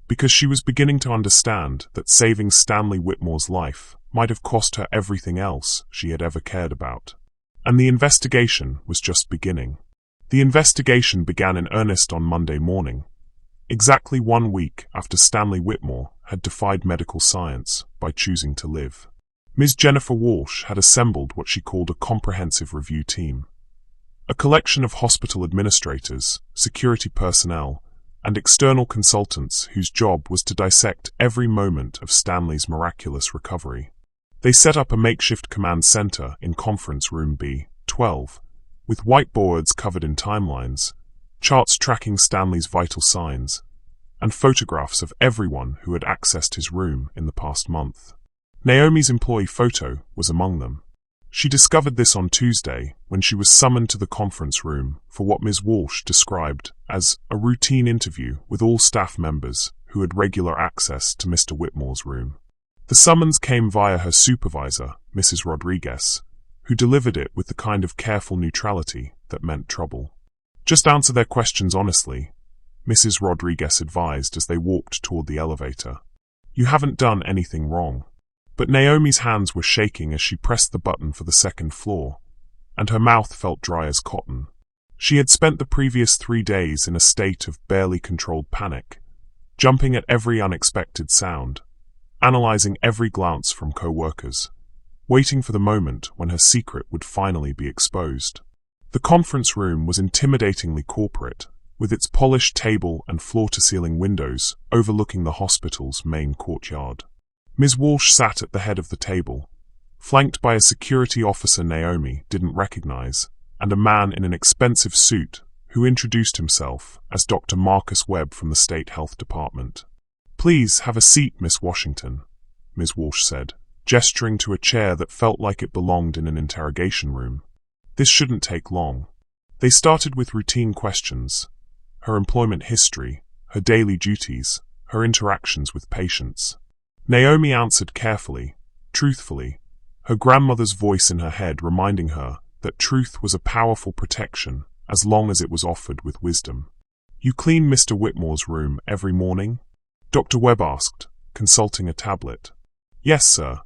Because she was beginning to understand that saving Stanley Whitmore's life might have cost her everything else she had ever cared about. And the investigation was just beginning. The investigation began in earnest on Monday morning, exactly 1 week after Stanley Whitmore had defied medical science by choosing to live. Ms. Jennifer Walsh had assembled what she called a comprehensive review team. A collection of hospital administrators, security personnel, and external consultants whose job was to dissect every moment of Stanley's miraculous recovery. They set up a makeshift command center in Conference Room B-12, with whiteboards covered in timelines, charts tracking Stanley's vital signs, and photographs of everyone who had accessed his room in the past month. Naomie's employee photo was among them. She discovered this on Tuesday when she was summoned to the conference room for what Ms. Walsh described as a routine interview with all staff members who had regular access to Mr. Whitmore's room. The summons came via her supervisor, Mrs. Rodriguez, who delivered it with the kind of careful neutrality that meant trouble. "Just answer their questions honestly," Mrs. Rodriguez advised as they walked toward the elevator. "You haven't done anything wrong." But Naomie's hands were shaking as she pressed the button for the second floor, and her mouth felt dry as cotton. She had spent the previous 3 days in a state of barely controlled panic, jumping at every unexpected sound, analyzing every glance from co-workers, waiting for the moment when her secret would finally be exposed. The conference room was intimidatingly corporate, with its polished table and floor-to-ceiling windows overlooking the hospital's main courtyard. Ms. Walsh sat at the head of the table, flanked by a security officer Naomie didn't recognize, and a man in an expensive suit who introduced himself as Dr. Marcus Webb from the State Health Department. "Please have a seat, Miss Washington," Ms. Walsh said, gesturing to a chair that felt like it belonged in an interrogation room. "This shouldn't take long." They started with routine questions: her employment history, her daily duties, her interactions with patients. Naomie answered carefully, truthfully, her grandmother's voice in her head reminding her that truth was a powerful protection as long as it was offered with wisdom. "You clean Mr. Whitmore's room every morning?" Dr. Webb asked, consulting a tablet. "Yes, sir.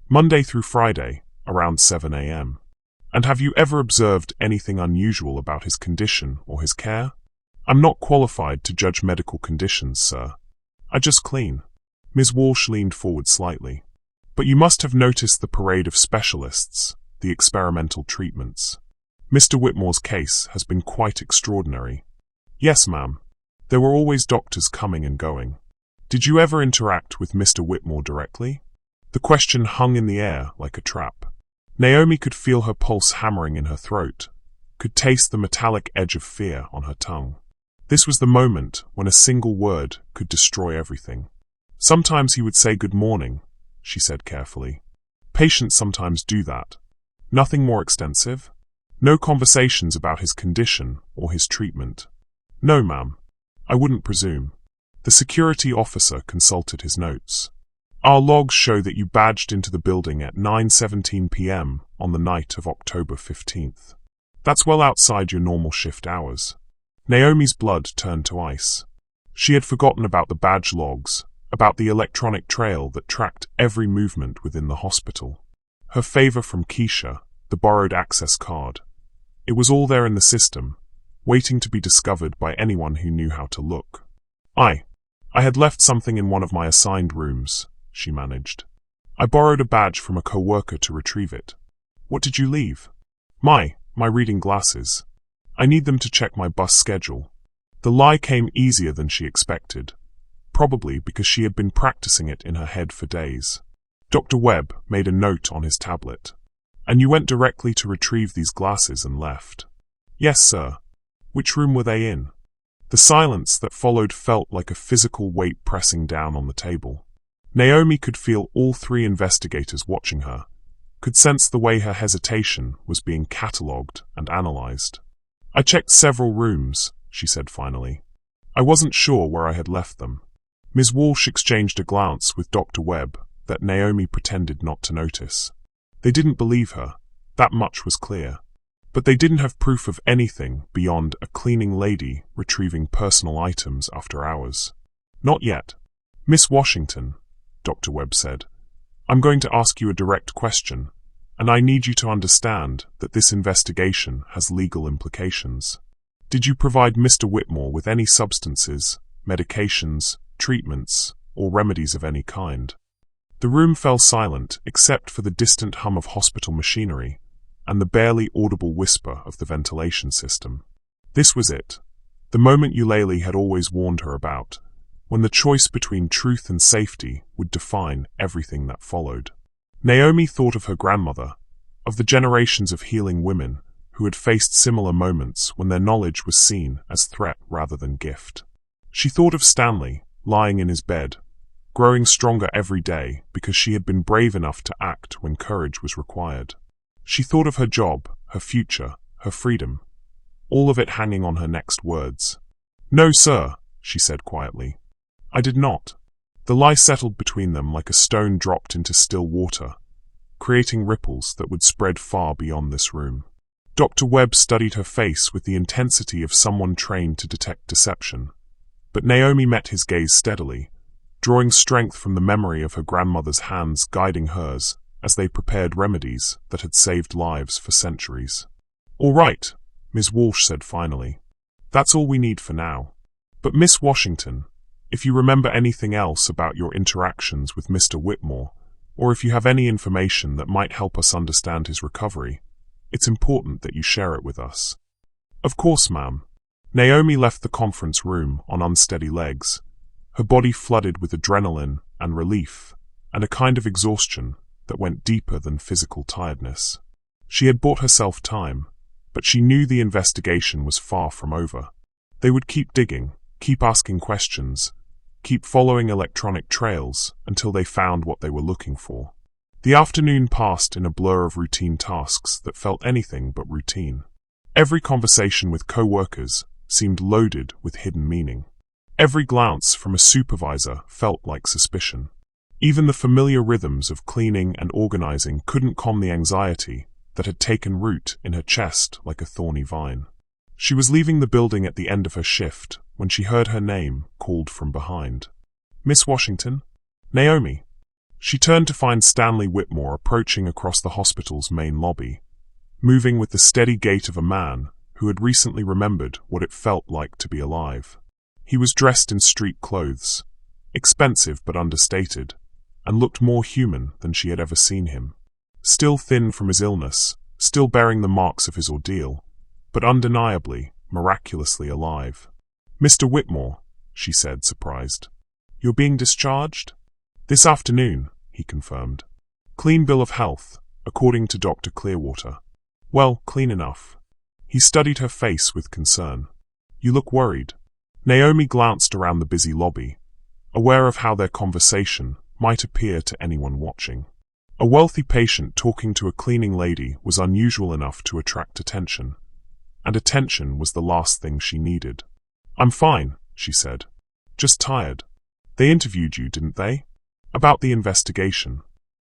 Monday through Friday, around 7 a.m. "And have you ever observed anything unusual about his condition or his care?" "I'm not qualified to judge medical conditions, sir. I just clean." Ms. Walsh leaned forward slightly. "But you must have noticed the parade of specialists, the experimental treatments. Mr. Whitmore's case has been quite extraordinary." "Yes, ma'am. There were always doctors coming and going." "Did you ever interact with Mr. Whitmore directly?" The question hung in the air like a trap. Naomie could feel her pulse hammering in her throat, could taste the metallic edge of fear on her tongue. This was the moment when a single word could destroy everything. "Sometimes he would say good morning," she said carefully. Patients sometimes do that. Nothing more extensive? No conversations about his condition or his treatment? No, ma'am. I wouldn't presume. The security officer consulted his notes. Our logs show that you badged into the building at 9:17 p.m. on the night of October 15th. That's well outside your normal shift hours. Naomie's blood turned to ice. She had forgotten about the badge logs, about the electronic trail that tracked every movement within the hospital. Her favor from Keisha, the borrowed access card. It was all there in the system, waiting to be discovered by anyone who knew how to look. I had left something in one of my assigned rooms, she managed. I borrowed a badge from a co-worker to retrieve it. What did you leave? My reading glasses. I need them to check my bus schedule. The lie came easier than she expected, probably because she had been practicing it in her head for days. Dr. Webb made a note on his tablet. And you went directly to retrieve these glasses and left? Yes, sir. Which room were they in? The silence that followed felt like a physical weight pressing down on the table. Naomie could feel all three investigators watching her, could sense the way her hesitation was being catalogued and analyzed. I checked several rooms, she said finally. I wasn't sure where I had left them. Ms. Walsh exchanged a glance with Dr. Webb that Naomie pretended not to notice. They didn't believe her, that much was clear. But they didn't have proof of anything beyond a cleaning lady retrieving personal items after hours. Not yet. Miss Washington, Dr. Webb said, I'm going to ask you a direct question, and I need you to understand that this investigation has legal implications. Did you provide Mr. Whitmore with any substances, medications, treatments, or remedies of any kind? The room fell silent except for the distant hum of hospital machinery and the barely audible whisper of the ventilation system. This was it, the moment Eulalie had always warned her about, when the choice between truth and safety would define everything that followed. Naomie thought of her grandmother, of the generations of healing women who had faced similar moments when their knowledge was seen as threat rather than gift. She thought of Stanley, lying in his bed, growing stronger every day because she had been brave enough to act when courage was required. She thought of her job, her future, her freedom, all of it hanging on her next words. No, sir, she said quietly. I did not. The lie settled between them like a stone dropped into still water, creating ripples that would spread far beyond this room. Dr. Webb studied her face with the intensity of someone trained to detect deception, but Naomie met his gaze steadily, drawing strength from the memory of her grandmother's hands guiding hers as they prepared remedies that had saved lives for centuries. All right, Ms. Walsh said finally. That's all we need for now. But Miss Washington, if you remember anything else about your interactions with Mr. Whitmore, or if you have any information that might help us understand his recovery, it's important that you share it with us. Of course, ma'am. Naomie left the conference room on unsteady legs, her body flooded with adrenaline and relief, and a kind of exhaustion that went deeper than physical tiredness. She had bought herself time, but she knew the investigation was far from over. They would keep digging, keep asking questions, keep following electronic trails until they found what they were looking for. The afternoon passed in a blur of routine tasks that felt anything but routine. Every conversation with co-workers seemed loaded with hidden meaning. Every glance from a supervisor felt like suspicion. Even the familiar rhythms of cleaning and organizing couldn't calm the anxiety that had taken root in her chest like a thorny vine. She was leaving the building at the end of her shift when she heard her name called from behind. Miss Washington? Naomie. She turned to find Stanley Whitmore approaching across the hospital's main lobby, moving with the steady gait of a man who had recently remembered what it felt like to be alive. He was dressed in street clothes, expensive but understated, and looked more human than she had ever seen him. Still thin from his illness, still bearing the marks of his ordeal, but undeniably, miraculously alive. Mr. Whitmore, she said, surprised. You're being discharged? This afternoon, he confirmed. Clean bill of health, according to Dr. Clearwater. Well, clean enough. He studied her face with concern. You look worried. Naomie glanced around the busy lobby, aware of how their conversation might appear to anyone watching. A wealthy patient talking to a cleaning lady was unusual enough to attract attention, and attention was the last thing she needed. "I'm fine," she said. "Just tired." "They interviewed you, didn't they? About the investigation?"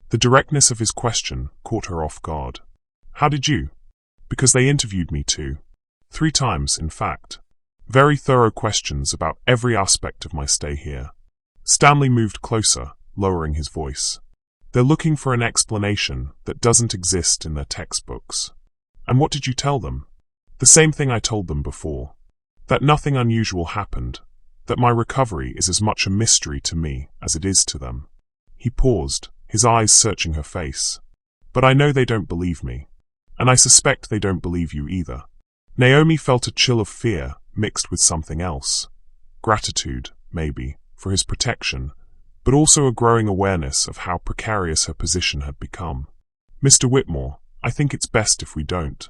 The directness of his question caught her off guard. "How did you?" "Because they interviewed me too. 3 times, in fact. Very thorough questions about every aspect of my stay here." Stanley moved closer, lowering his voice. "They're looking for an explanation that doesn't exist in their textbooks." "And what did you tell them?" "The same thing I told them before. That nothing unusual happened, that my recovery is as much a mystery to me as it is to them." He paused, his eyes searching her face. "But I know they don't believe me. And I suspect they don't believe you either." Naomie felt a chill of fear mixed with something else. Gratitude, maybe, for his protection, but also a growing awareness of how precarious her position had become. "Mr. Whitmore, I think it's best if we don't."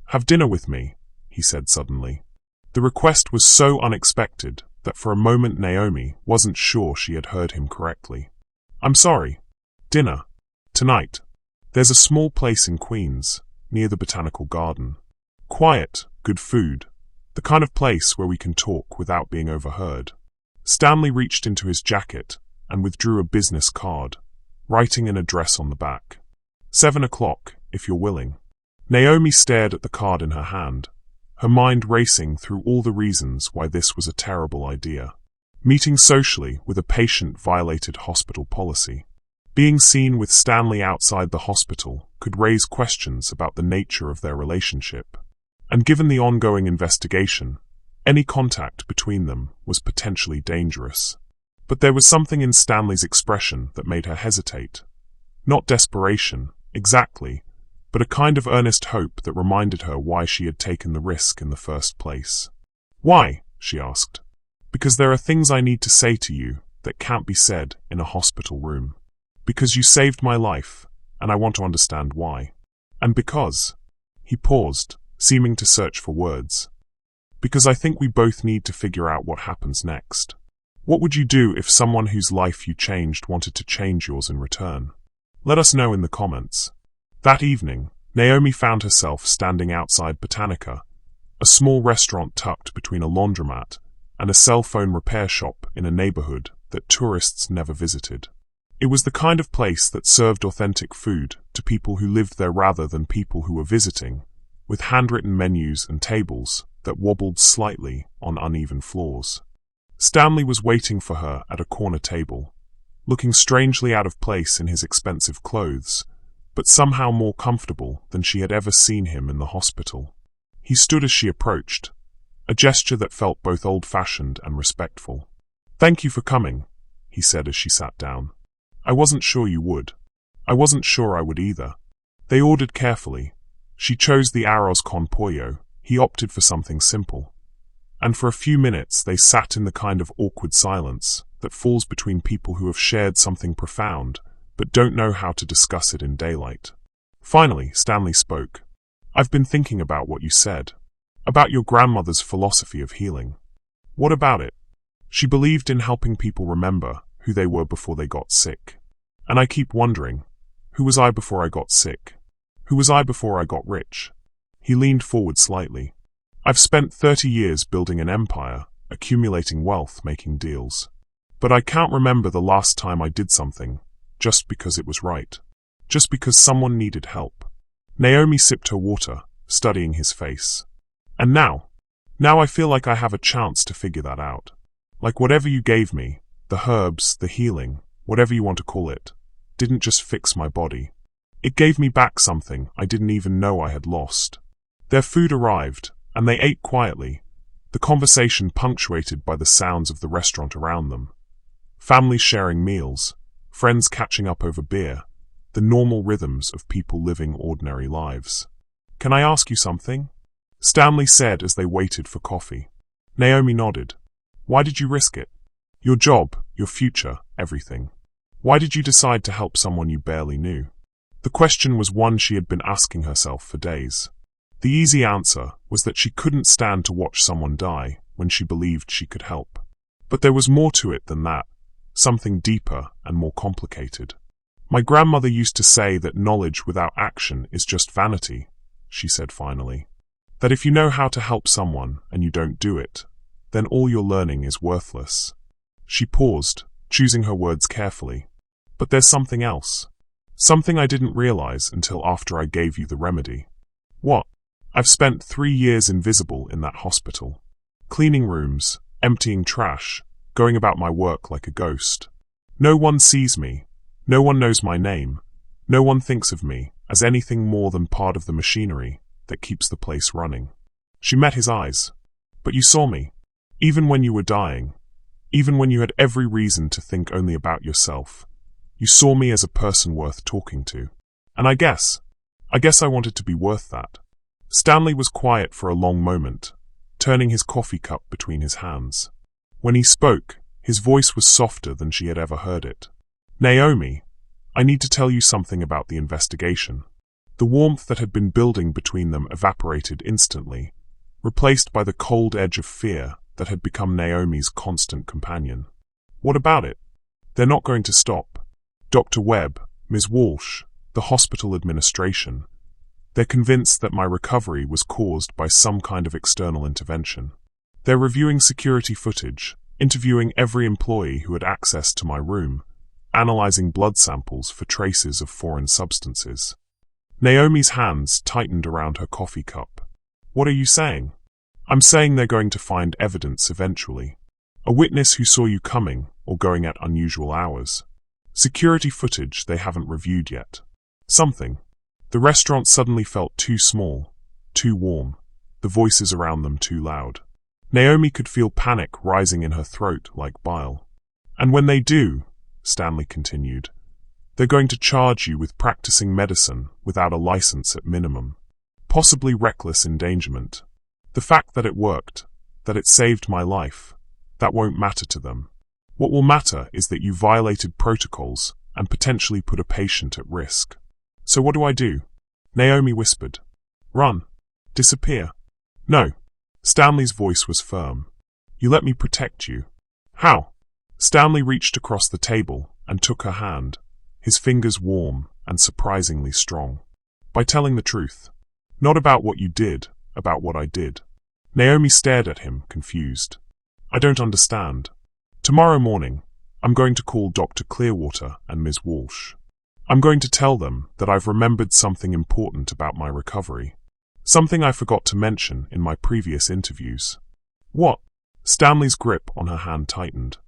"Have dinner with me," he said suddenly. The request was so unexpected that for a moment Naomie wasn't sure she had heard him correctly. "I'm sorry. Dinner. Tonight. There's a small place in Queens, near the Botanical Garden. Quiet, good food. The kind of place where we can talk without being overheard." Stanley reached into his jacket and withdrew a business card, writing an address on the back. 7 o'clock, if you're willing." Naomie stared at the card in her hand, her mind racing through all the reasons why this was a terrible idea. Meeting socially with a patient violated hospital policy. Being seen with Stanley outside the hospital could raise questions about the nature of their relationship. And given the ongoing investigation, any contact between them was potentially dangerous. But there was something in Stanley's expression that made her hesitate. Not desperation, exactly, but a kind of earnest hope that reminded her why she had taken the risk in the first place. "Why?" she asked. "Because there are things I need to say to you that can't be said in a hospital room. Because you saved my life, and I want to understand why. And because—" he paused, seeming to search for words. "Because I think we both need to figure out what happens next. What would you do if someone whose life you changed wanted to change yours in return? Let us know in the comments." That evening, Naomie found herself standing outside Botanica, a small restaurant tucked between a laundromat and a cell phone repair shop in a neighborhood that tourists never visited. It was the kind of place that served authentic food to people who lived there rather than people who were visiting, with handwritten menus and tables that wobbled slightly on uneven floors. Stanley was waiting for her at a corner table, looking strangely out of place in his expensive clothes, but somehow more comfortable than she had ever seen him in the hospital. He stood as she approached, a gesture that felt both old-fashioned and respectful. "Thank you for coming," he said as she sat down. "I wasn't sure you would. I wasn't sure I would either." They ordered carefully. She chose the arroz con pollo, he opted for something simple. And for a few minutes they sat in the kind of awkward silence that falls between people who have shared something profound but don't know how to discuss it in daylight. Finally, Stanley spoke. "I've been thinking about what you said. About your grandmother's philosophy of healing. What about it? She believed in helping people remember who they were before they got sick. And I keep wondering, who was I before I got sick? Who was I before I got rich?" He leaned forward slightly. "I've spent 30 years building an empire, accumulating wealth, making deals. But I can't remember the last time I did something, just because it was right. Just because someone needed help." Naomie sipped her water, studying his face. "And now I feel like I have a chance to figure that out. Like whatever you gave me, the herbs, the healing, whatever you want to call it, didn't just fix my body. It gave me back something I didn't even know I had lost." Their food arrived, and they ate quietly, the conversation punctuated by the sounds of the restaurant around them. Families sharing meals, friends catching up over beer, the normal rhythms of people living ordinary lives. "Can I ask you something?" Stanley said as they waited for coffee. Naomie nodded. "Why did you risk it? Your job, your future, everything. Why did you decide to help someone you barely knew?" The question was one she had been asking herself for days. The easy answer was that she couldn't stand to watch someone die when she believed she could help. But there was more to it than that, something deeper and more complicated. My grandmother used to say that knowledge without action is just vanity, she said finally. That if you know how to help someone and you don't do it, then all your learning is worthless. She paused, choosing her words carefully. But there's something else. Something I didn't realize until after I gave you the remedy. What? I've spent 3 years invisible in that hospital. Cleaning rooms, emptying trash, going about my work like a ghost. No one sees me. No one knows my name. No one thinks of me as anything more than part of the machinery that keeps the place running. She met his eyes. But you saw me. Even when you were dying. Even when you had every reason to think only about yourself. You saw me as a person worth talking to. And I guess I wanted to be worth that. Stanley was quiet for a long moment, turning his coffee cup between his hands. When he spoke, his voice was softer than she had ever heard it. Naomie, I need to tell you something about the investigation. The warmth that had been building between them evaporated instantly, replaced by the cold edge of fear that had become Naomie's constant companion. What about it? They're not going to stop. Dr. Webb, Ms. Walsh, the hospital administration. They're convinced that my recovery was caused by some kind of external intervention. They're reviewing security footage, interviewing every employee who had access to my room, analyzing blood samples for traces of foreign substances. Naomie's hands tightened around her coffee cup. What are you saying? I'm saying they're going to find evidence eventually. A witness who saw you coming or going at unusual hours. Security footage they haven't reviewed yet. Something. The restaurant suddenly felt too small, too warm, the voices around them too loud. Naomie could feel panic rising in her throat like bile. And when they do, Stanley continued, they're going to charge you with practicing medicine without a license at minimum. Possibly reckless endangerment. The fact that it worked, that it saved my life, that won't matter to them. What will matter is that you violated protocols and potentially put a patient at risk. So what do? Naomie whispered. Run. Disappear. No. Stanley's voice was firm. You let me protect you. How? Stanley reached across the table and took her hand, his fingers warm and surprisingly strong. By telling the truth. Not about what you did, about what I did. Naomie stared at him, confused. I don't understand. Tomorrow morning, I'm going to call Dr. Clearwater and Ms. Walsh. I'm going to tell them that I've remembered something important about my recovery. Something I forgot to mention in my previous interviews. What? Stanley's grip on her hand tightened.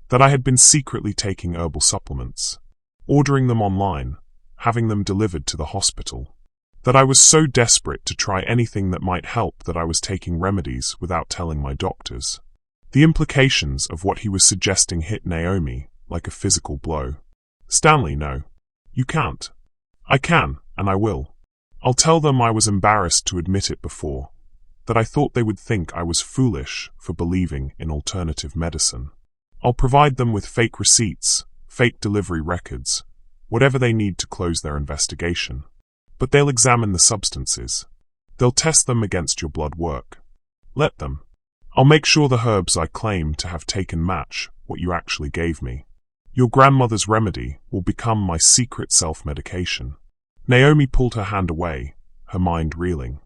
That I had been secretly taking herbal supplements, ordering them online, having them delivered to the hospital. That I was so desperate to try anything that might help that I was taking remedies without telling my doctors. The implications of what he was suggesting hit Naomie like a physical blow. Stanley, no. You can't. I can, and I will. I'll tell them I was embarrassed to admit it before, that I thought they would think I was foolish for believing in alternative medicine. I'll provide them with fake receipts, fake delivery records, whatever they need to close their investigation. But they'll examine the substances. They'll test them against your blood work. Let them. I'll make sure the herbs I claim to have taken match what you actually gave me. Your grandmother's remedy will become my secret self-medication. Naomie pulled her hand away, her mind reeling.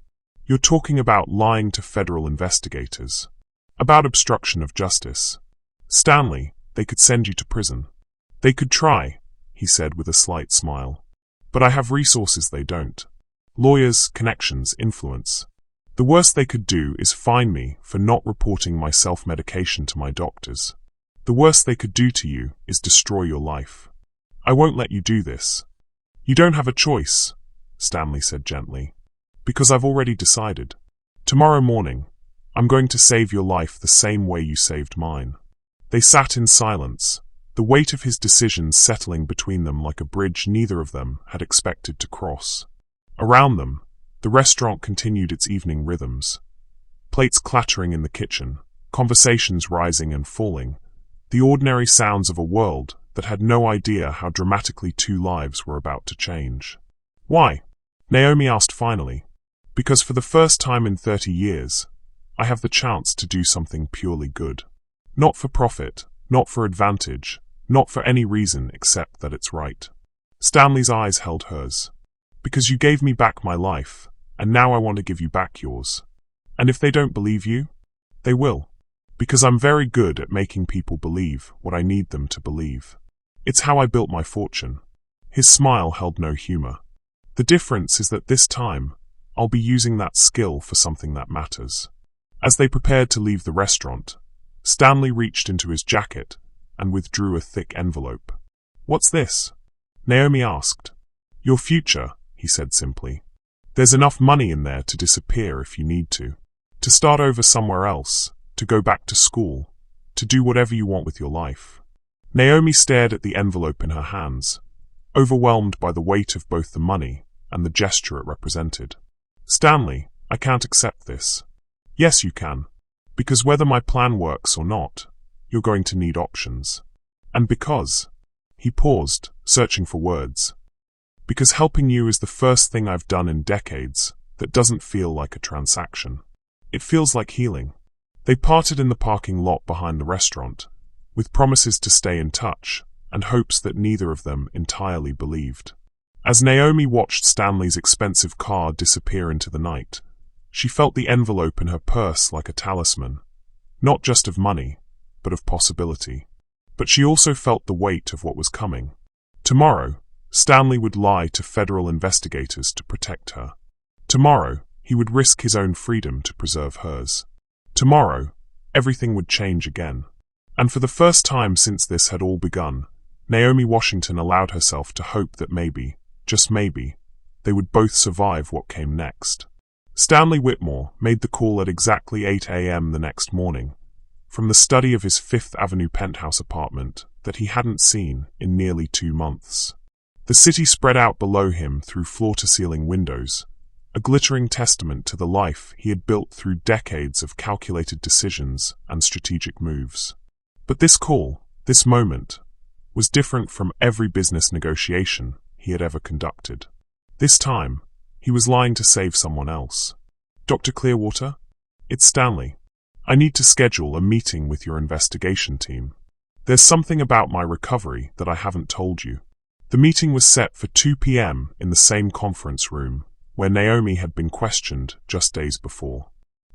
You're talking about lying to federal investigators. About obstruction of justice. Stanley, they could send you to prison. They could try, he said with a slight smile. But I have resources they don't. Lawyers, connections, influence. The worst they could do is fine me for not reporting my self-medication to my doctors. The worst they could do to you is destroy your life. I won't let you do this. You don't have a choice, Stanley said gently, because I've already decided. Tomorrow morning, I'm going to save your life the same way you saved mine. They sat in silence, the weight of his decision settling between them like a bridge neither of them had expected to cross. Around them, the restaurant continued its evening rhythms. Plates clattering in the kitchen, conversations rising and falling, the ordinary sounds of a world that had no idea how dramatically 2 lives were about to change. Why? Naomie asked finally. Because for the first time in 30 years, I have the chance to do something purely good. Not for profit, not for advantage, not for any reason except that it's right. Stanley's eyes held hers. Because you gave me back my life, and now I want to give you back yours. And if they don't believe you, they will. Because I'm very good at making people believe what I need them to believe. It's how I built my fortune. His smile held no humor. The difference is that this time, I'll be using that skill for something that matters. As they prepared to leave the restaurant, Stanley reached into his jacket and withdrew a thick envelope. What's this? Naomie asked. Your future, he said simply. There's enough money in there to disappear if you need to start over somewhere else, to go back to school, to do whatever you want with your life. Naomie stared at the envelope in her hands, overwhelmed by the weight of both the money and the gesture it represented. Stanley, I can't accept this. Yes, you can. Because whether my plan works or not, you're going to need options. And because... He paused, searching for words. Because helping you is the first thing I've done in decades that doesn't feel like a transaction. It feels like healing. They parted in the parking lot behind the restaurant, with promises to stay in touch and hopes that neither of them entirely believed. As Naomie watched Stanley's expensive car disappear into the night, she felt the envelope in her purse like a talisman, not just of money, but of possibility. But she also felt the weight of what was coming. Tomorrow, Stanley would lie to federal investigators to protect her. Tomorrow, he would risk his own freedom to preserve hers. Tomorrow, everything would change again. And for the first time since this had all begun, Naomie Washington allowed herself to hope that maybe, just maybe, they would both survive what came next. Stanley Whitmore made the call at exactly 8 a.m. the next morning, from the study of his Fifth Avenue penthouse apartment that he hadn't seen in nearly 2 months. The city spread out below him through floor-to-ceiling windows, a glittering testament to the life he had built through decades of calculated decisions and strategic moves. But this call, this moment, was different from every business negotiation he had ever conducted. This time, he was lying to save someone else. Dr. Clearwater? It's Stanley. I need to schedule a meeting with your investigation team. There's something about my recovery that I haven't told you. The meeting was set for 2 p.m. in the same conference room where Naomie had been questioned just days before.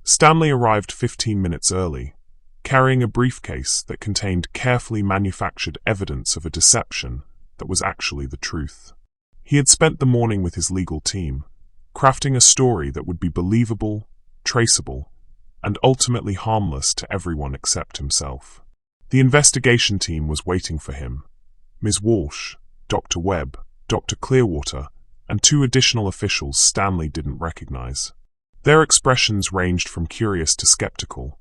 Stanley arrived 15 minutes early, carrying a briefcase that contained carefully manufactured evidence of a deception that was actually the truth. He had spent the morning with his legal team, crafting a story that would be believable, traceable, and ultimately harmless to everyone except himself. The investigation team was waiting for him. Ms. Walsh, Dr. Webb, Dr. Clearwater, and 2 additional officials Stanley didn't recognize. Their expressions ranged from curious to skeptical,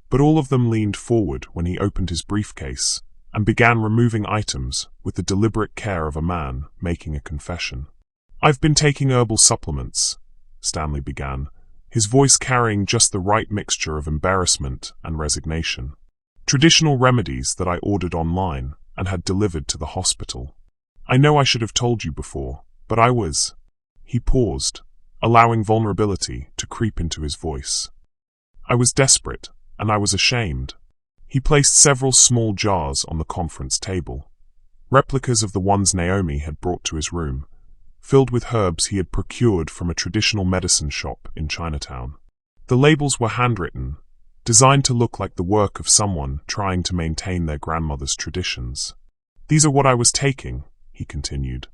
but all of them leaned forward when he opened his briefcase and began removing items with the deliberate care of a man making a confession. I've been taking herbal supplements, Stanley began, his voice carrying just the right mixture of embarrassment and resignation. Traditional remedies that I ordered online and had delivered to the hospital. I know I should have told you before, but I was... He paused, allowing vulnerability to creep into his voice. I was desperate, and I was ashamed. He placed several small jars on the conference table, replicas of the ones Naomie had brought to his room, filled with herbs he had procured from a traditional medicine shop in Chinatown. The labels were handwritten, designed to look like the work of someone trying to maintain their grandmother's traditions. These are what I was taking, he continued.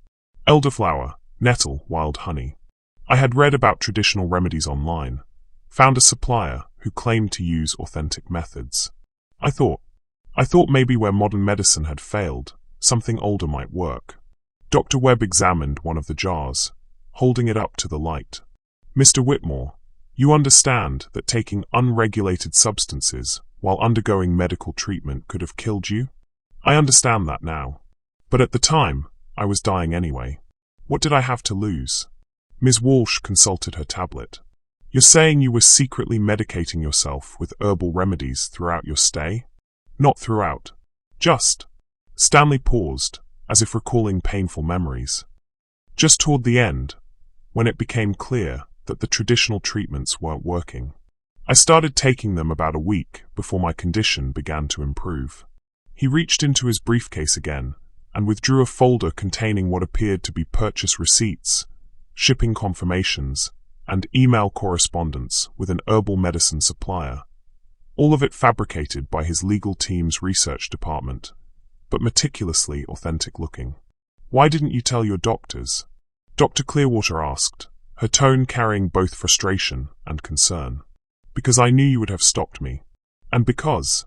Elderflower, nettle, wild honey. I had read about traditional remedies online, found a supplier who claimed to use authentic methods. I thought maybe where modern medicine had failed, something older might work. Dr. Webb examined one of the jars, holding it up to the light. Mr. Whitmore, you understand that taking unregulated substances while undergoing medical treatment could have killed you? I understand that now. But at the time, I was dying anyway. What did I have to lose? Ms. Walsh consulted her tablet. You're saying you were secretly medicating yourself with herbal remedies throughout your stay? Not throughout. Just. Stanley paused, as if recalling painful memories. Just toward the end, when it became clear that the traditional treatments weren't working. I started taking them about a week before my condition began to improve. He reached into his briefcase again, and withdrew a folder containing what appeared to be purchase receipts, shipping confirmations, and email correspondence with an herbal medicine supplier. All of it fabricated by his legal team's research department, but meticulously authentic-looking. "Why didn't you tell your doctors?" Dr. Clearwater asked, her tone carrying both frustration and concern. "Because I knew you would have stopped me. And because—"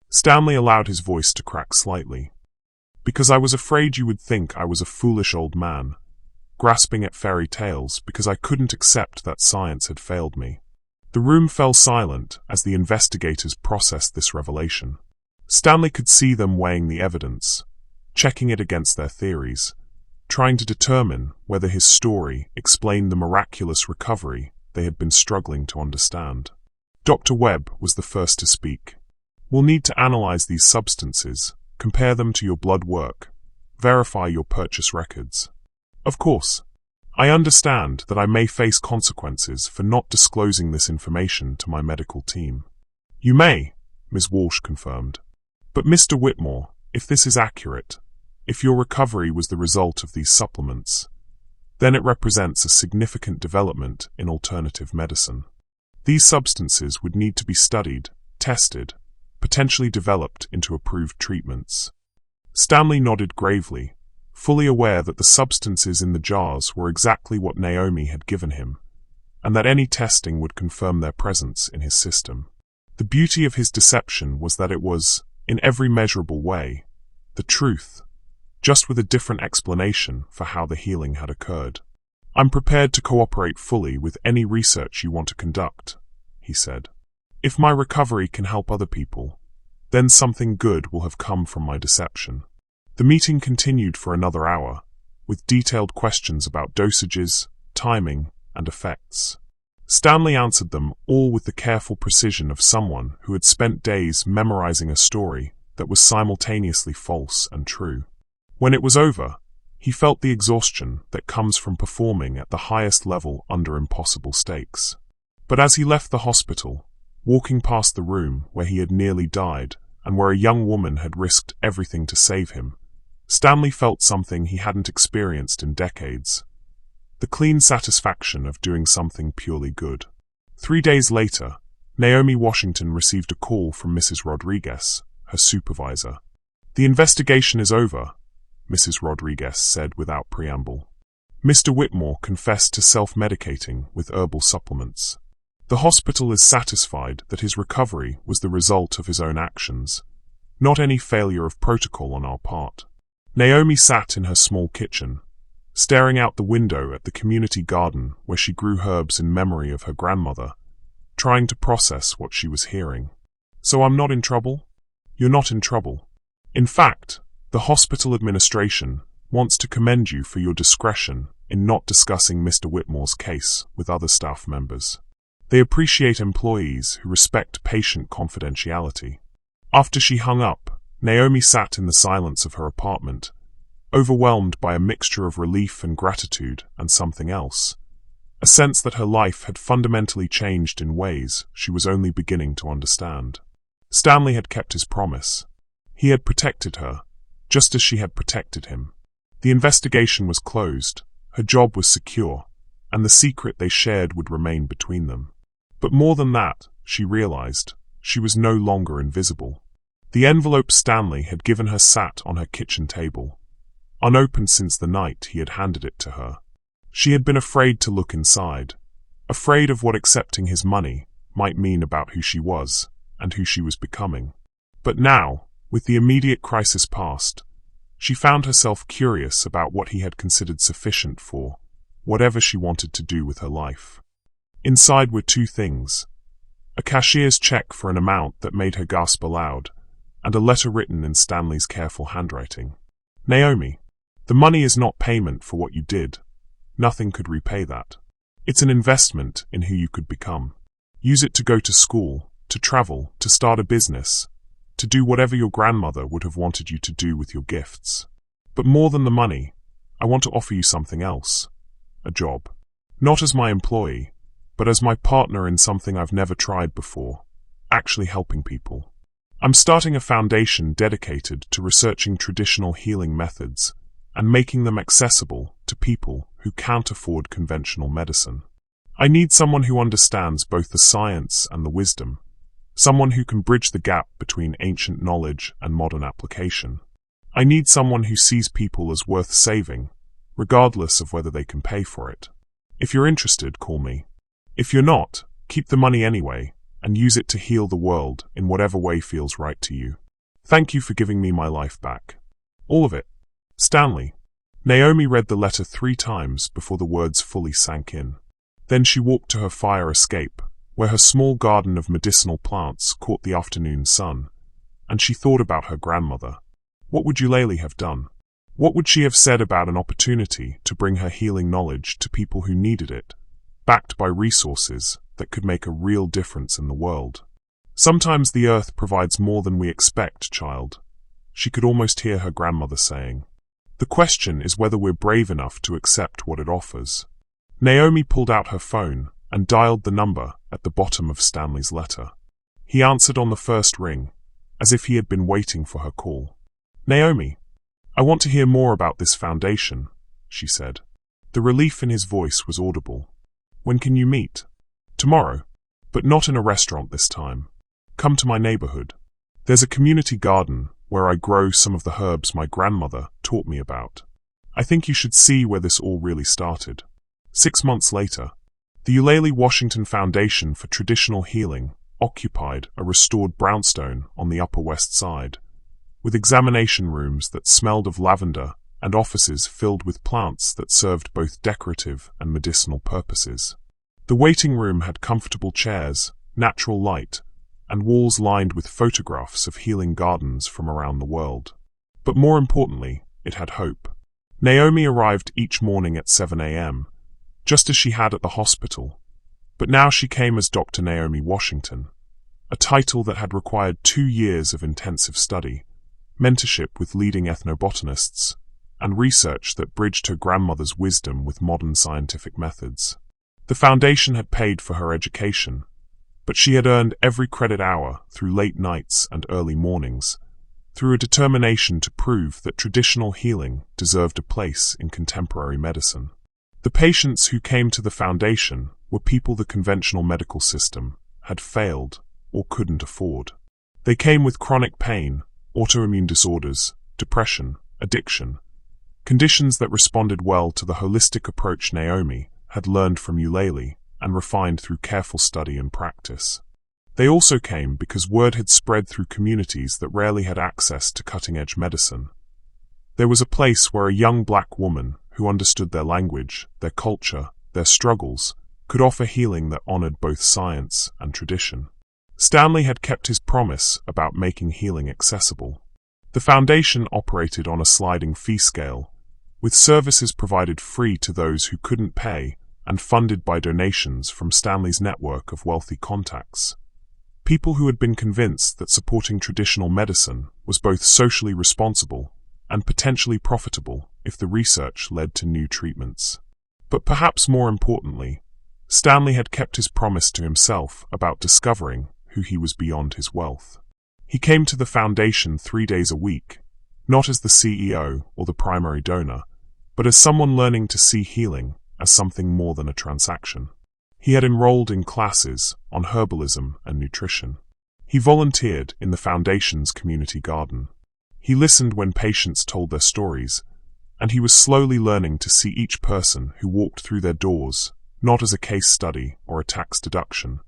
Stanley allowed his voice to crack slightly. "Because I was afraid you would think I was a foolish old man, grasping at fairy tales because I couldn't accept that science had failed me." The room fell silent as the investigators processed this revelation. Stanley could see them weighing the evidence, checking it against their theories, trying to determine whether his story explained the miraculous recovery they had been struggling to understand. Dr. Webb was the first to speak. "We'll need to analyze these substances, compare them to your blood work, verify your purchase records. Of course, I understand that I may face consequences for not disclosing this information to my medical team." "You may," Ms. Walsh confirmed. "But Mr. Whitmore, if this is accurate, if your recovery was the result of these supplements, then it represents a significant development in alternative medicine. These substances would need to be studied, tested, potentially developed into approved treatments." Stanley nodded gravely, fully aware that the substances in the jars were exactly what Naomie had given him, and that any testing would confirm their presence in his system. The beauty of his deception was that it was, in every measurable way, the truth, just with a different explanation for how the healing had occurred. "I'm prepared to cooperate fully with any research you want to conduct," he said. "If my recovery can help other people, then something good will have come from my deception." The meeting continued for another hour, with detailed questions about dosages, timing, and effects. Stanley answered them all with the careful precision of someone who had spent days memorizing a story that was simultaneously false and true. When it was over, he felt the exhaustion that comes from performing at the highest level under impossible stakes. But as he left the hospital, walking past the room where he had nearly died and where a young woman had risked everything to save him, Stanley felt something he hadn't experienced in decades: the clean satisfaction of doing something purely good. 3 days later, Naomie Washington received a call from Mrs. Rodriguez, her supervisor. "The investigation is over," Mrs. Rodriguez said without preamble. "Mr. Whitmore confessed to self-medicating with herbal supplements. The hospital is satisfied that his recovery was the result of his own actions, not any failure of protocol on our part." Naomie sat in her small kitchen, staring out the window at the community garden where she grew herbs in memory of her grandmother, trying to process what she was hearing. "So I'm not in trouble?" "You're not in trouble. In fact, the hospital administration wants to commend you for your discretion in not discussing Mr. Whitmore's case with other staff members. They appreciate employees who respect patient confidentiality." After she hung up, Naomie sat in the silence of her apartment, overwhelmed by a mixture of relief and gratitude and something else, a sense that her life had fundamentally changed in ways she was only beginning to understand. Stanley had kept his promise. He had protected her, just as she had protected him. The investigation was closed, her job was secure, and the secret they shared would remain between them. But more than that, she realized, she was no longer invisible. The envelope Stanley had given her sat on her kitchen table, unopened since the night he had handed it to her. She had been afraid to look inside, afraid of what accepting his money might mean about who she was and who she was becoming. But now, with the immediate crisis past, she found herself curious about what he had considered sufficient for whatever she wanted to do with her life. Inside were 2 things: a cashier's check for an amount that made her gasp aloud, and a letter written in Stanley's careful handwriting. "Naomie, the money is not payment for what you did. Nothing could repay that. It's an investment in who you could become. Use it to go to school, to travel, to start a business, to do whatever your grandmother would have wanted you to do with your gifts. But more than the money, I want to offer you something else. A job. Not as my employee, but as my partner in something I've never tried before, actually helping people. I'm starting a foundation dedicated to researching traditional healing methods and making them accessible to people who can't afford conventional medicine. I need someone who understands both the science and the wisdom, someone who can bridge the gap between ancient knowledge and modern application. I need someone who sees people as worth saving, regardless of whether they can pay for it. If you're interested, call me. If you're not, keep the money anyway, and use it to heal the world in whatever way feels right to you. Thank you for giving me my life back. All of it. Stanley. Naomie read the letter 3 times before the words fully sank in. Then she walked to her fire escape, where her small garden of medicinal plants caught the afternoon sun, and she thought about her grandmother. What would Eulalie have done? What would she have said about an opportunity to bring her healing knowledge to people who needed it, backed by resources that could make a real difference in the world? Sometimes the earth provides more than we expect, child, she could almost hear her grandmother saying. The question is whether we're brave enough to accept what it offers. Naomie pulled out her phone and dialed the number at the bottom of Stanley's letter. He answered on the first ring, as if he had been waiting for her call. Naomie, I want to hear more about this foundation, she said. The relief in his voice was audible. When can you meet? Tomorrow, but not in a restaurant this time. Come to my neighborhood. There's a community garden where I grow some of the herbs my grandmother taught me about. I think you should see where this all really started. 6 months later, the Eulalie Washington Foundation for Traditional Healing occupied a restored brownstone on the Upper West Side, with examination rooms that smelled of lavender and offices filled with plants that served both decorative and medicinal purposes. The waiting room had comfortable chairs, natural light, and walls lined with photographs of healing gardens from around the world. But more importantly, it had hope. Naomie arrived each morning at 7 a.m., just as she had at the hospital, but now she came as Dr. Naomie Washington, a title that had required 2 years of intensive study, mentorship with leading ethnobotanists, and research that bridged her grandmother's wisdom with modern scientific methods. The foundation had paid for her education, but she had earned every credit hour through late nights and early mornings, through a determination to prove that traditional healing deserved a place in contemporary medicine. The patients who came to the foundation were people the conventional medical system had failed or couldn't afford. They came with chronic pain, autoimmune disorders, depression, addiction, conditions that responded well to the holistic approach Naomie had learned from Eulalie and refined through careful study and practice. They also came because word had spread through communities that rarely had access to cutting-edge medicine. There was a place where a young black woman who understood their language, their culture, their struggles, could offer healing that honored both science and tradition. Stanley had kept his promise about making healing accessible. The foundation operated on a sliding fee scale, with services provided free to those who couldn't pay and funded by donations from Stanley's network of wealthy contacts. People who had been convinced that supporting traditional medicine was both socially responsible and potentially profitable if the research led to new treatments. But perhaps more importantly, Stanley had kept his promise to himself about discovering who he was beyond his wealth. He came to the foundation 3 days a week, not as the CEO or the primary donor, but as someone learning to see healing as something more than a transaction. He had enrolled in classes on herbalism and nutrition. He volunteered in the foundation's community garden. He listened when patients told their stories, and he was slowly learning to see each person who walked through their doors not as a case study or a tax deduction,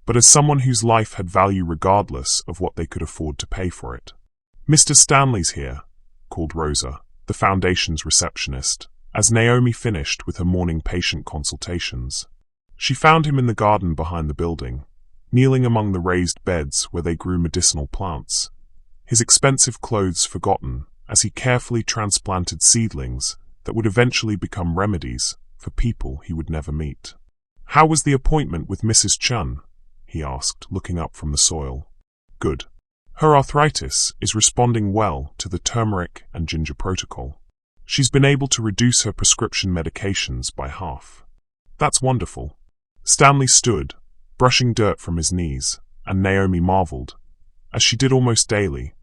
but as someone whose life had value regardless of what they could afford to pay for it. "Mr. Stanley's here," called Rosa, the foundation's receptionist, as Naomie finished with her morning patient consultations. She found him in the garden behind the building, kneeling among the raised beds where they grew medicinal plants, his expensive clothes forgotten as he carefully transplanted seedlings that would eventually become remedies for people he would never meet. "How was the appointment with Mrs. Chun?" he asked, looking up from the soil. "Good. Her arthritis is responding well to the turmeric and ginger protocol. She's been able to reduce her prescription medications by half." "That's wonderful." Stanley stood, brushing dirt from his knees, and Naomie marveled. as she did almost daily,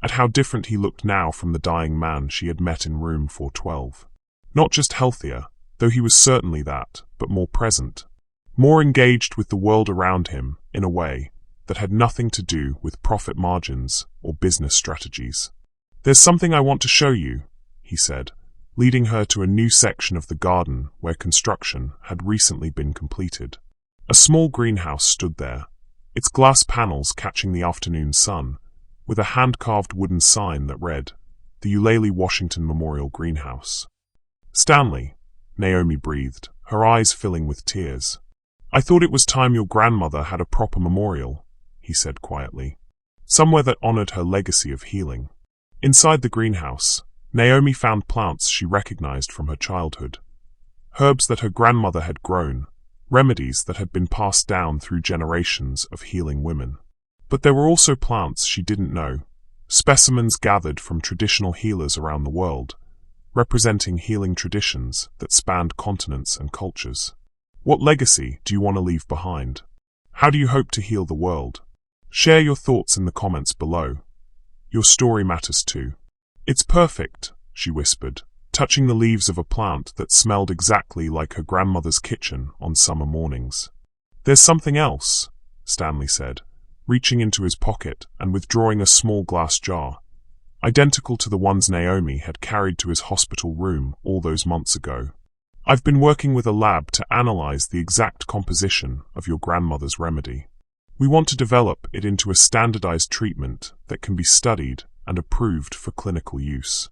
at how different he looked now from the dying man she had met in room 412. Not just healthier, though he was certainly that, but more present, more engaged with the world around him in a way that had nothing to do with profit margins or business strategies. "There's something I want to show you," he said, leading her to a new section of the garden where construction had recently been completed. A small greenhouse stood there, its glass panels catching the afternoon sun, with a hand-carved wooden sign that read, "The Eulalie Washington Memorial Greenhouse." "Stanley," Naomie breathed, her eyes filling with tears. "I thought it was time your grandmother had a proper memorial," he said quietly. "Somewhere that honored her legacy of healing." Inside the greenhouse, Naomie found plants she recognized from her childhood. Herbs that her grandmother had grown, remedies that had been passed down through generations of healing women. But there were also plants she didn't know, specimens gathered from traditional healers around the world, representing healing traditions that spanned continents and cultures. What legacy do you want to leave behind? How do you hope to heal the world? Share your thoughts in the comments below. Your story matters too. "It's perfect," she whispered, touching the leaves of a plant that smelled exactly like her grandmother's kitchen on summer mornings. "There's something else," Stanley said, reaching into his pocket and withdrawing a small glass jar, identical to the ones Naomie had carried to his hospital room all those months ago. "I've been working with a lab to analyze the exact composition of your grandmother's remedy. We want to develop it into a standardized treatment that can be studied and approved for clinical use."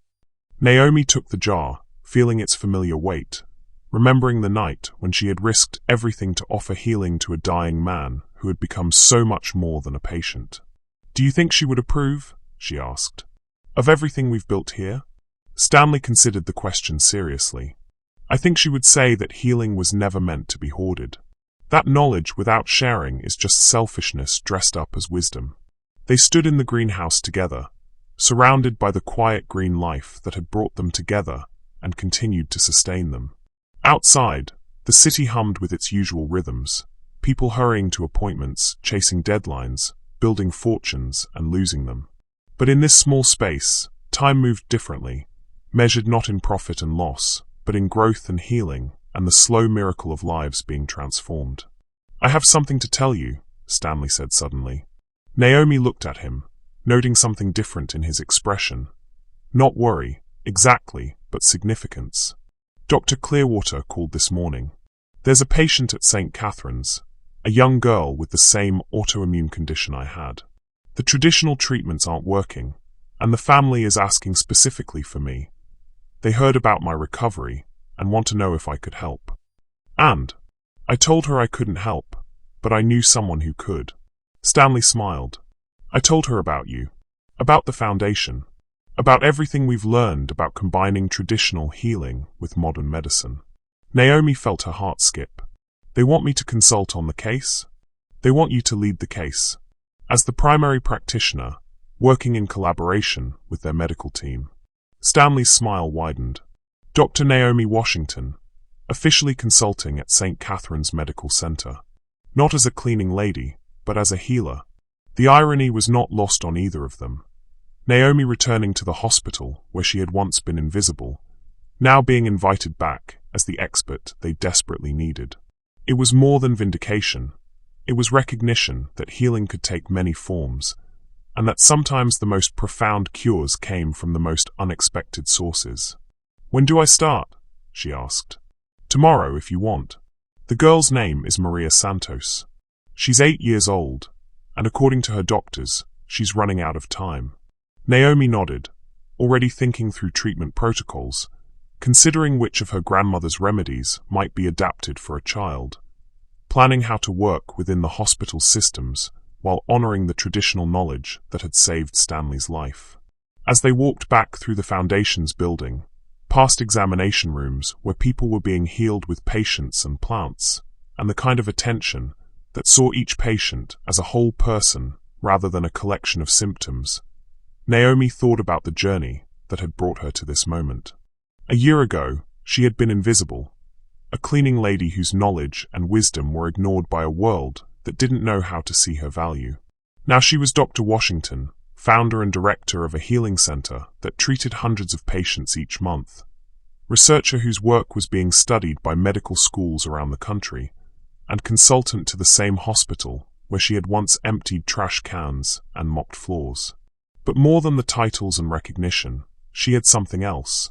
Naomie took the jar, feeling its familiar weight, remembering the night when she had risked everything to offer healing to a dying man who had become so much more than a patient. "Do you think she would approve?" she asked. "Of everything we've built here?" Stanley considered the question seriously. "I think she would say that healing was never meant to be hoarded. That knowledge without sharing is just selfishness dressed up as wisdom." They stood in the greenhouse together, surrounded by the quiet green life that had brought them together and continued to sustain them. Outside, the city hummed with its usual rhythms, people hurrying to appointments, chasing deadlines, building fortunes and losing them. But in this small space, time moved differently, measured not in profit and loss, but in growth and healing, and the slow miracle of lives being transformed. "I have something to tell you," Stanley said suddenly. Naomie looked at him, noting something different in his expression. Not worry, exactly, but significance. "Dr. Clearwater called this morning. There's a patient at St. Catherine's, a young girl with the same autoimmune condition I had. The traditional treatments aren't working, and the family is asking specifically for me. They heard about my recovery and want to know if I could help. And I told her I couldn't help, but I knew someone who could." Stanley smiled. "I told her about you, about the foundation, about everything we've learned about combining traditional healing with modern medicine." Naomie felt her heart skip. "They want me to consult on the case?" "They want you to lead the case, as the primary practitioner, working in collaboration with their medical team." Stanley's smile widened. "Dr. Naomie Washington, officially consulting at St. Catherine's Medical Center. Not as a cleaning lady, but as a healer." The irony was not lost on either of them. Naomie returning to the hospital where she had once been invisible, now being invited back as the expert they desperately needed. It was more than vindication. It was recognition that healing could take many forms, and that sometimes the most profound cures came from the most unexpected sources. "When do I start?" she asked. "Tomorrow, if you want." The girl's name is Maria Santos. She's 8 years old, and according to her doctors, she's running out of time. Naomie nodded, already thinking through treatment protocols, considering which of her grandmother's remedies might be adapted for a child, planning how to work within the hospital systems while honoring the traditional knowledge that had saved Stanley's life. As they walked back through the Foundation's building, past examination rooms where people were being healed with patience and plants, and the kind of attention that saw each patient as a whole person rather than a collection of symptoms, Naomie thought about the journey that had brought her to this moment. A year ago, she had been invisible, a cleaning lady whose knowledge and wisdom were ignored by a world that didn't know how to see her value. Now she was Dr. Washington, founder and director of a healing center that treated hundreds of patients each month, researcher whose work was being studied by medical schools around the country, and consultant to the same hospital where she had once emptied trash cans and mopped floors. But more than the titles and recognition, she had something else.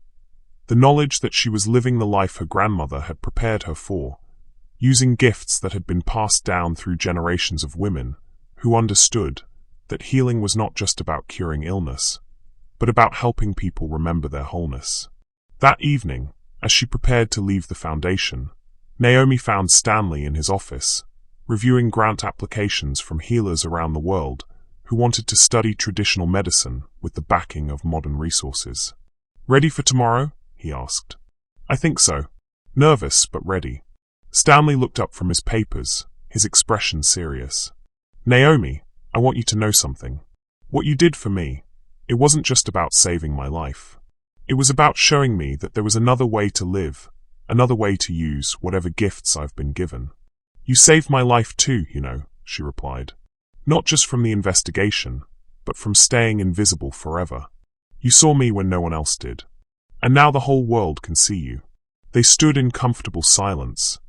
The knowledge that she was living the life her grandmother had prepared her for, using gifts that had been passed down through generations of women who understood that healing was not just about curing illness, but about helping people remember their wholeness. That evening, as she prepared to leave the foundation, Naomie found Stanley in his office, reviewing grant applications from healers around the world who wanted to study traditional medicine with the backing of modern resources. "Ready for tomorrow?" he asked. "I think so. Nervous, but ready." Stanley looked up from his papers, his expression serious. "Naomie, I want you to know something. What you did for me, it wasn't just about saving my life. It was about showing me that there was another way to live, another way to use whatever gifts I've been given." "You saved my life too, you know," she replied. "Not just from the investigation, but from staying invisible forever. You saw me when no one else did. And now the whole world can see you." They stood in comfortable silence,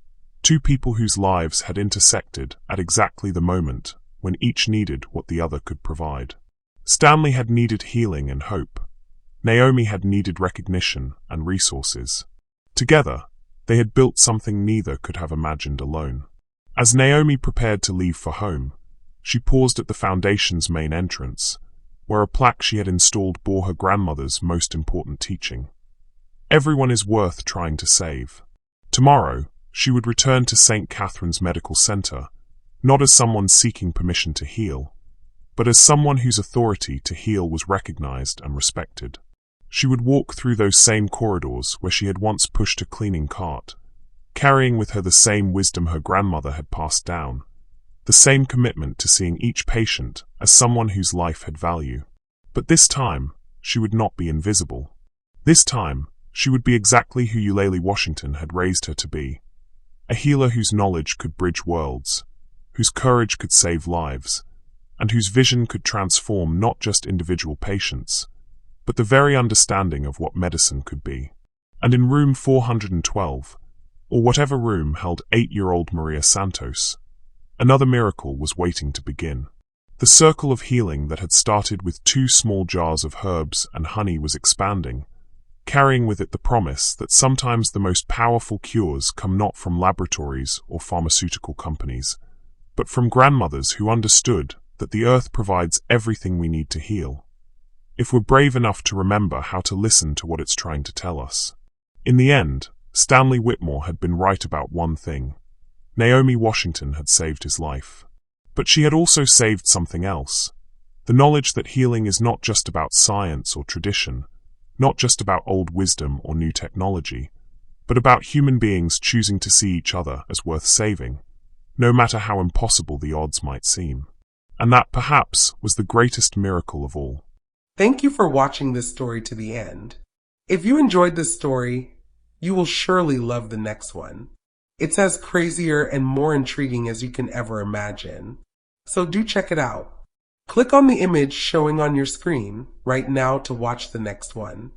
two people whose lives had intersected at exactly the moment when each needed what the other could provide. Stanley had needed healing and hope. Naomie had needed recognition and resources. Together, they had built something neither could have imagined alone. As Naomie prepared to leave for home, she paused at the foundation's main entrance, where a plaque she had installed bore her grandmother's most important teaching. Everyone is worth trying to save. Tomorrow, she would return to St. Catherine's Medical Center, not as someone seeking permission to heal, but as someone whose authority to heal was recognized and respected. She would walk through those same corridors where she had once pushed a cleaning cart, carrying with her the same wisdom her grandmother had passed down, the same commitment to seeing each patient as someone whose life had value. But this time, she would not be invisible. This time, she would be exactly who Stanley Washington had raised her to be, a healer whose knowledge could bridge worlds, whose courage could save lives, and whose vision could transform not just individual patients, but the very understanding of what medicine could be. And in room 412, or whatever room held 8-year-old Maria Santos, another miracle was waiting to begin. The circle of healing that had started with 2 small jars of herbs and honey was expanding, carrying with it the promise that sometimes the most powerful cures come not from laboratories or pharmaceutical companies, but from grandmothers who understood that the earth provides everything we need to heal, if we're brave enough to remember how to listen to what it's trying to tell us. In the end, Stanley Whitmore had been right about one thing. Naomie Washington had saved his life. But she had also saved something else. The knowledge that healing is not just about science or tradition, not just about old wisdom or new technology, but about human beings choosing to see each other as worth saving, no matter how impossible the odds might seem. And that perhaps was the greatest miracle of all. Thank you for watching this story to the end. If you enjoyed this story, you will surely love the next one. It's as crazier and more intriguing as you can ever imagine. So do check it out. Click on the image showing on your screen right now to watch the next one.